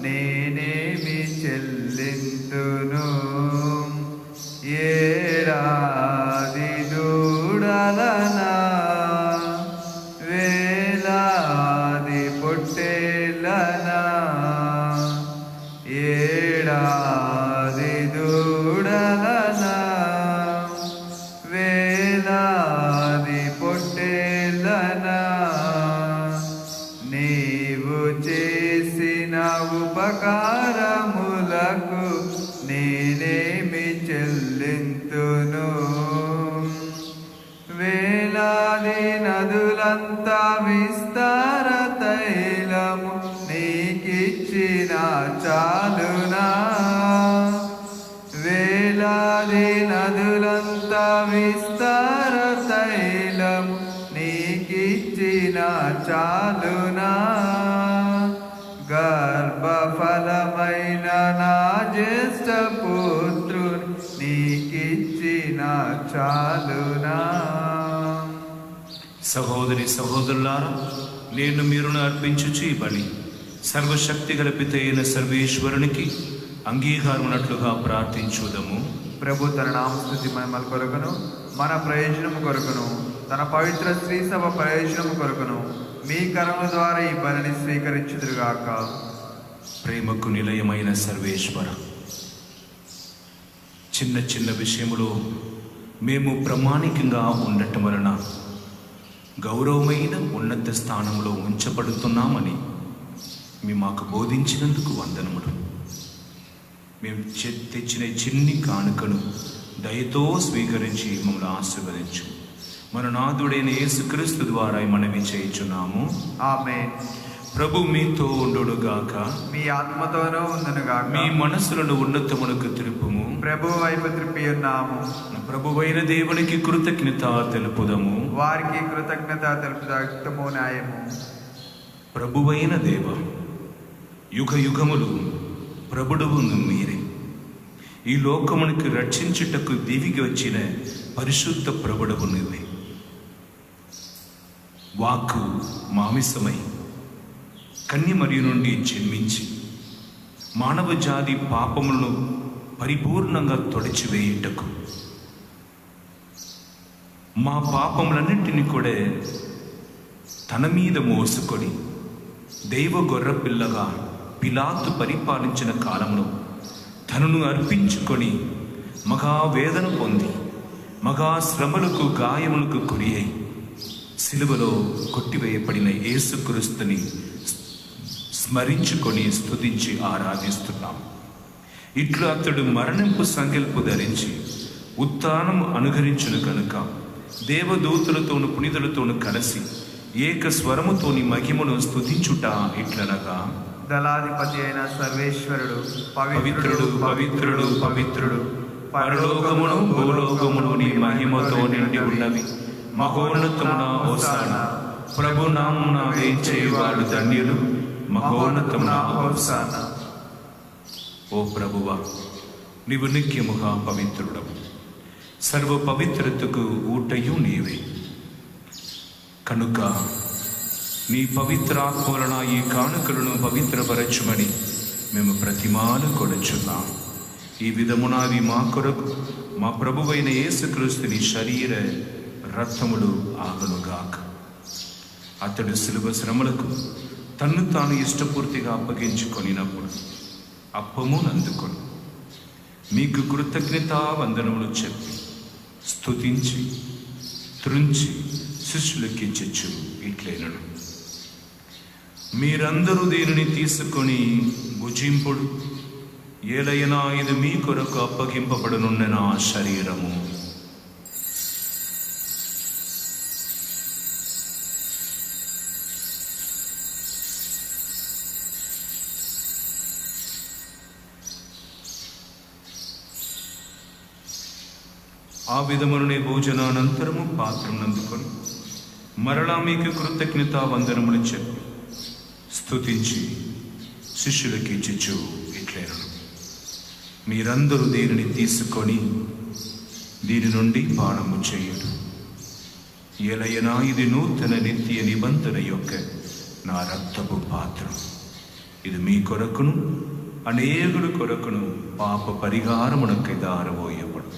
నేనేమి చెల్లింతును? ఏడాది దూడలనా, వేలాది పొట్టేలనా, ఏడాది దూడలనా, వేలాది పొట్టేలనా, నీవు చేసిన ఉపకారములకు నేనేమి చెల్లింతును? వేలాది నదులంతా విస్తార తైలము నీకిచ్చిన చాలునా? వేలాది నదులంతా విస్తార తైలము నీకిచ్చిన చాలునా? గర్భఫలమైన నా జ్యేష్ఠ పుత్రుని నీకిచ్చిన చాలునా? సహోదరి సహోదరులారా, నేను మీరును అర్పించుచు ఈ బలి సర్వశక్తి గల పితైన సర్వేశ్వరునికి అంగీకారమునట్లుగా ప్రార్థించుదము. ప్రభు తన నామస్తుతి మహిమల కొరకును, మన ప్రయోజనము కొరకును, తన పవిత్ర శ్రీ సభ ప్రయోజనము కొరకును మీ కర్మ ద్వారా ఈ బలిని స్వీకరించుదురుగాక. ప్రేమకు నిలయమైన సర్వేశ్వర, చిన్న చిన్న విషయములో మేము ప్రామాణికంగా ఉండటం వలన గౌరవమైన ఉన్నత స్థానంలో ఉంచబడుతున్నామని మేము మాకు బోధించినందుకు వందనములు. మేము తెచ్చిన చిన్ని కానుకను దయతో స్వీకరించి మమ్మల్ని ఆశీర్వదించు. మన నాథుడైన యేసుక్రీస్తు ద్వారా మనవి చేయుచున్నాము. ఆమేన్. ప్రభు మీతో ఉండుగాక, మీ ఆత్మతోనూ ఉండునుగాక. మీ మనస్సులను ఉన్నతమునకు త్రిప్పుము. ప్రభు వైపు త్రిప్పి ఉన్నాము. ప్రభువైన దేవునికి కృతజ్ఞత తెలుపుదము. వారికి కృతజ్ఞత తెలుపుదము న్యాయము. ప్రభువైన దేవ, యుగ యుగములు ప్రభుడవును మీరే. ఈ లోకమునికి రక్షించుటకు దివిగి వచ్చిన పరిశుద్ధ ప్రభుడవు నువ్వే. వాక్కు మామిసమై కన్యమరి నుండి జన్మించి మానవ జాతి పాపములను పరిపూర్ణంగా తొడిచివేయుటకు, మా పాపములన్నింటినీ కూడా తన మీద మోసుకొని దైవ గొర్రెపిల్లగా పిలాతు పరిపాలించిన కాలంలో తనను అర్పించుకొని మగా వేదన పొంది మగా శ్రమలకు గాయములకు గురి అయి సిలువలో కొట్టివేయబడిన యేసుక్రీస్తుని స్మరించుకొని స్తుతించి ఆరాధిస్తున్నాం. ఇట్లు అతడు మరణింపు సంకల్పు ధరించి ఉత్థానం అనుగరించును కనుక దేవదూతులతోను పునీతులతోను కలిసి ఏక స్వరముతోని మహిమను స్తుతించుట ఇట్లనగా, దళాధిపతి అయిన సర్వేశ్వరుడు పవిత్రుడు పవిత్రుడు పవిత్రుడు, పరలోకమును భూలోకమును నీ మహిమతో నిండి ఉన్నవి. మహోన్నతమున హోసానా, ప్రభు నామమున వేంచేవాడు ధన్యులు. మహోన్నతమున హోసానా. ఓ ప్రభువా, నీవు నిత్యముగా పవిత్రుడవు. సర్వ పవిత్రతకు ఊటయు నీవే. కనుక నీ పవిత్రాత్మ వలన ఈ కానుకలను పవిత్రపరచుమని మేము ప్రతిమాను కొడుచున్నాం. ఈ విధమున అవి మా కొరకు మా ప్రభువైన యేసుక్రీస్తుని శరీర రక్తములు ఆగనుగాక. అతడు శిలువ శ్రమలకు తన్ను తాను ఇష్టపూర్తిగా అప్పగించుకొనినప్పుడు అప్పము నందుకొని మీకు కృతజ్ఞతా వందనములు చెప్పి స్తుతించి త్రుంచి శిష్యులకిచ్చెచ్చు ఇట్లైనను, మీరందరూ దీనిని తీసుకొని భుజింపుడు. ఏలైనా ఇది మీ కొరకు అప్పగింపబడనున్న నా శరీరము. ఆ విధమునే భోజనానంతరము పాత్రం నందుకొని మరలా మీకు కృతజ్ఞతా వందనములు చెప్పి స్తుతించి శిష్యులకి ఇచ్చిచ్చు ఇట్లైనను, మీరందరూ దీనిని తీసుకొని దీని నుండి పానము చేయుడు. ఎలయనా ఇది నూతన నిత్య నిబంధన యొక్క నా రక్తపు పాత్రం. ఇది మీ కొరకును అనేకుల కొరకును పాప పరిహారమునకై దారబోయబడు.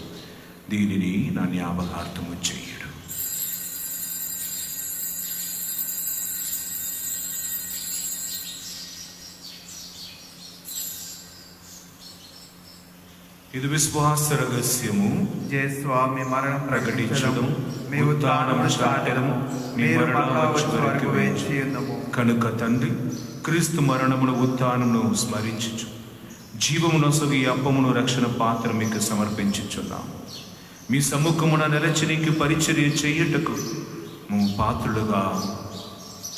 దీనిని నా జ్ఞాపకార్థము చేయుడు. ఇది విశ్వాస రహస్యము. జయ స్వామి మరణం ప్రకటించడం, మీ ఉత్థానము చాటెదము, మీరు మరలా వచ్చే వరకు వేచి ఉందుము. కనుక తండ్రి, క్రీస్తు మరణమును ఉత్థానమును స్మరించుచు జీవమునొసగు ఈ అప్పమును రక్షణ పాత్ర మీకు సమర్పించుచున్నాము. మీ సముఖమున నిలచి నీకు పరిచర్య చేయుటకు మేము పాత్రులుగా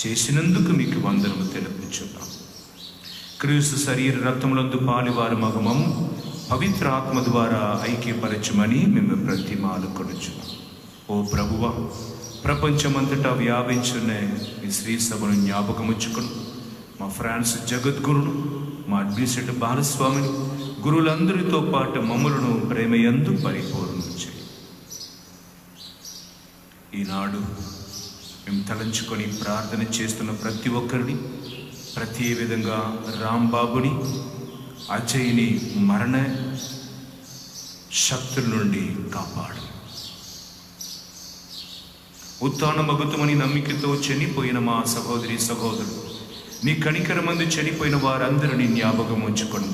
చేసినందుకు మీకు వందనము తెలుపుచున్నాం. క్రీస్తు శరీర రక్తములందు పాలివారు మగమము పవిత్ర ఆత్మ ద్వారా ఐక్యపరచమని మేము ప్రతిమాలు కొనుచున్నాం. ఓ ప్రభువా, ప్రపంచమంతటా వ్యాపించున్న ఈ శ్రీ సభను జ్ఞాపకముచ్చుకుని మా ఫ్రాన్స్ జగద్గురును, మా అడ్మినిస్ట్రేటివ్ బాలస్వామిని, గురువులందరితో పాటు మమ్మలను ప్రేమయందు పరిపూర్ణం చేయి. ఈనాడు మేము తలంచుకొని ప్రార్థన చేస్తున్న ప్రతి ఒక్కరిని, ప్రతి విధంగా రాంబాబుని, అజయ్ని మరణ శక్తుల నుండి కాపాడు. ఉత్థానమగుతమని నమ్మికతో చనిపోయిన మా సహోదరి సహోదరుడు, నీ కనికరమందు చనిపోయిన వారందరినీ జ్ఞాపకం ఉంచుకొని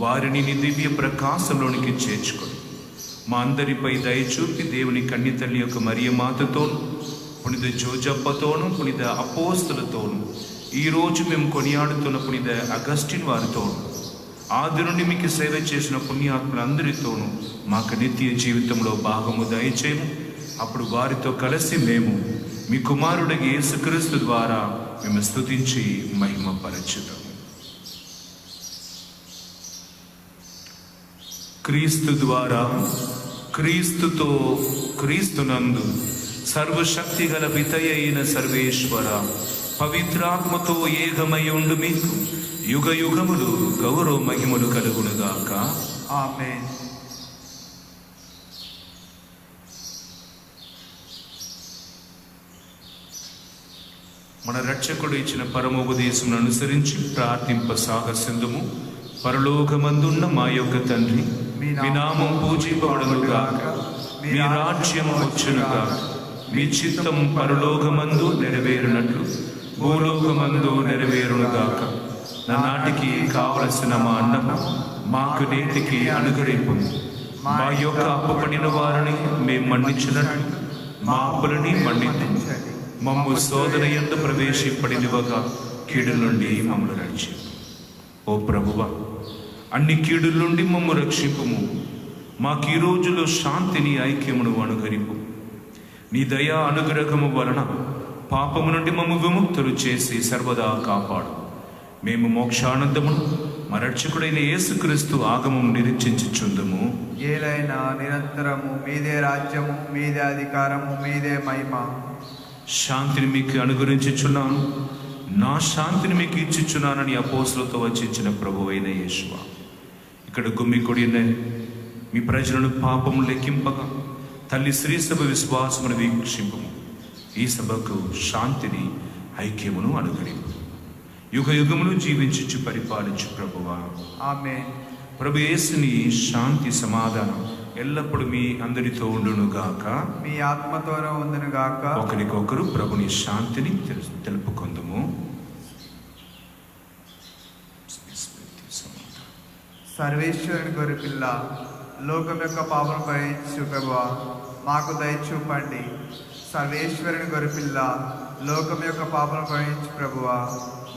వారిని నీ దివ్య ప్రకాశంలోనికి చేర్చుకొని మా అందరిపై దయచూపి దేవుని కన్యతల్లి యొక్క మరియమాతతోను, పునిత జోజప్పతోను, పునిత అపోస్తులతోను, ఈరోజు మేము కొనియాడుతున్న పునిత అగస్టిన్ వారితోను, ఆది నుండి మీకు సేవ చేసిన పుణ్యాత్ములందరితోనూ మాకు నిత్య జీవితంలో భాగము దయచేయము. అప్పుడు వారితో కలిసి మేము మీ కుమారుడికి యేసుక్రీస్తు ద్వారా మేము స్తుతించి మహిమపరచుదాము. క్రీస్తు ద్వారా, క్రీస్తుతో, క్రీస్తునందు సర్వశక్తి గల పితయ అయిన సర్వేశ్వర పవిత్రాత్మతో ఏకమై ఉండు మీకు యుగ యుగములు గౌరవ మహిమలు కలుగునుగాక. ఆమేన్. మన రక్షకుడు ఇచ్చిన పరమోపదేశమును అనుసరించి ప్రార్థింప సాహసిందుము. పరలోకమందున్న మా యొక్క తండ్రి, మీ నామం పూజింపబడునుగాక, మీ రాజ్యం వచ్చునుగాక, మీ చిత్తం పరలోకమందు నెరవేరునట్లు భూలోకమందు నెరవేరునుగాక. నాటికి కావలసిన మా అన్నము మాకు నేటికి అనుగ్రహింపు. మా యొక్క అప్పుపడిన వారిని మేము మన్నించినట్లు మా అప్పులని మన్నించు. మమ్ము శోధన యందు ప్రవేశింపడినివ్వగా కీడుల నుండి మమ్మల్ని రక్షింపు. ఓ ప్రభువా, అన్ని కీడుల నుండి మమ్ము రక్షింపుము. మాకు ఈ రోజులో శాంతిని ఐక్యమును అనుగ్రహింపు. నీ దయా అనుగ్రహము వలన పాపము నుండి మమ్ము విముక్తులు చేసి సర్వదా కాపాడు. మేము మోక్షానందమును మా రక్షకుడైన యేసుక్రీస్తు ఆగమం నిరీక్షించుచుందుము. ఏలైనా నిరంతరము మీదే రాజ్యము, మీదే అధికారము, మీదే మహిమ. శాంతిని మీకు అనుగ్రహించుచున్నాను, నా శాంతిని మీకు ఇచ్చుచున్నానని అపోస్తలులతో వచ్చి ఇచ్చిన ప్రభువైన యేసువా, ఇక్కడ గుమ్మికూడిన మీ ప్రజలను పాపము లెక్కింపగా తల్లి శ్రీ సభ విశ్వాసమును వీక్షింపము. ఈ సభకు శాంతిని ఐక్యమును అనుగ్రహింపు. యుగ యుగములు జీవించు పరిపాలించు ప్రభువా. ఆమేన్. ప్రభు యేసుని శాంతి సమాధానం ఎల్లప్పుడు మీ అందరితో ఉండునుగాక, మీ ఆత్మతోనూ ఉండునుగాక. ఒకరికొకరు ప్రభుని శాంతిని తెలుపుకొందుము. సర్వేశ్వరుని గొర్రెపిల్ల, లోకం యొక్క పాపం భరించు ప్రభువా, మాకు దయ చూపండి. సర్వేశ్వరుని గొర్రెపిల్ల, లోకం యొక్క పాపం భరించు ప్రభువా,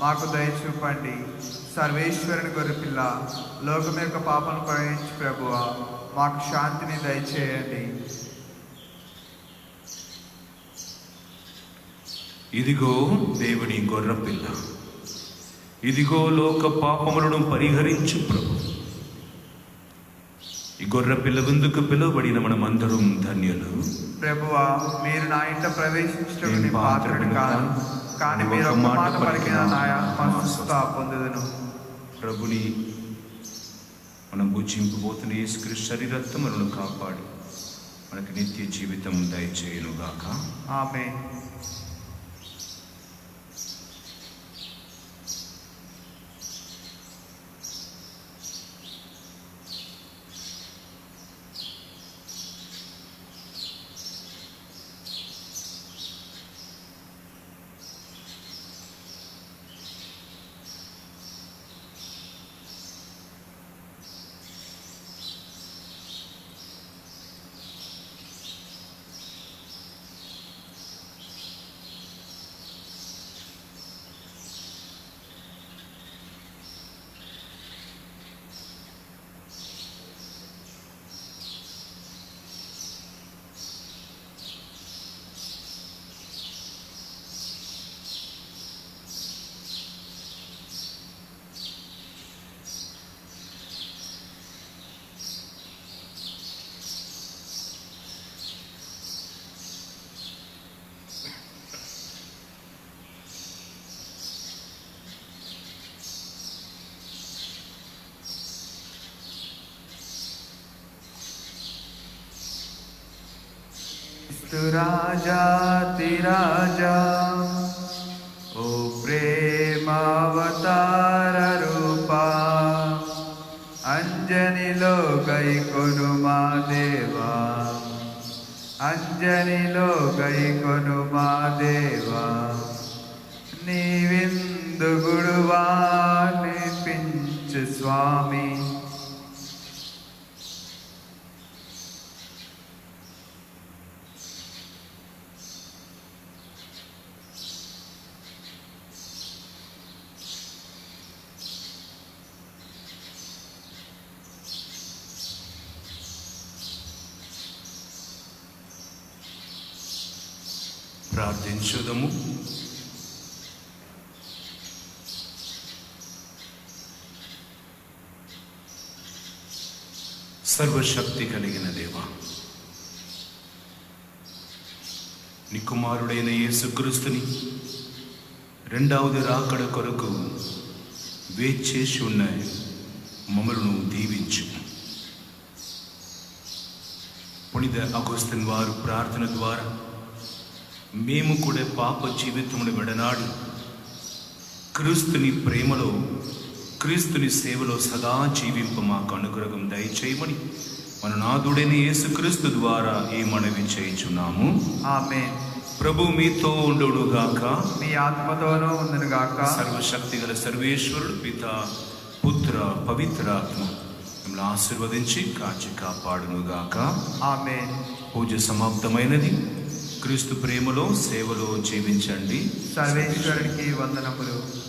మాకు దయ చూపండి. సర్వేశ్వరుని గొర్రెపిల్ల, లోకం యొక్క పాపం భరించు ప్రభువా, మాకు శాంతిని దయచేయండి. ఇదిగో దేవుని గొర్రెపిల్ల, ఇదిగో లోక పాపములను పరిహరించు ప్రభు. ఈ గొర్రెపిల్ల విందుకు పిలువబడిన మనమందరం ధన్యులు. ప్రభువా, మీరు నా ఇంట ప్రవేశించడం పాత్రుడు కాను, కానీ మీరు ఒక మాట పలికిన నా ఆత్మ స్వస్థత పొందుదును. ప్రభుని మనం భుజింపబోతున్న యేసుక్రీస్తు శరీరత్వములను కాపాడి మనకు నిత్య జీవితం దయచేయునుగాక. ఆమేన్. రాజాతిరాజా, ఓ ప్రేమావతార రూపా, అంజనిలో గైకొను మా దేవా, అంజనిలో గైకొను మా దేవా, నీ విందు గుడువా నిపించు స్వామి. ప్రార్థించుదము. సర్వశక్తి కలిగిన దేవా, నీ కుమారుడైన యేసుక్రీస్తుని రెండవది రాకడ కొరకు వేచేసి ఉన్నాయి. మమ్మలను దీవించు. పునీత అగస్తిన్ వారు ప్రార్థన ద్వారా మేము కూడా పాప జీవితమును విడనాడి క్రీస్తుని ప్రేమలో, క్రీస్తుని సేవలో సదా జీవింప మాకు అనుగ్రహం దయచేయమని మన నాథుడైన యేసుక్రీస్తు ద్వారా ఈ మనవి చేయుచున్నాము. ఆమేన్. ప్రభు మీతో ఉండునుగాక, మీ ఆత్మతోనూ ఉండునుగాక. సర్వశక్తి గల సర్వేశ్వరుడు పిత, పుత్ర, పవిత్రాత్మ మిమ్మల్ని ఆశీర్వదించి కాచి కాపాడునుగాక. ఆమేన్. పూజ సమాప్తమైనది. క్రీస్తు ప్రేమలో, సేవలో జీవించండి. సర్వేశ్వరుడికి వందనములు.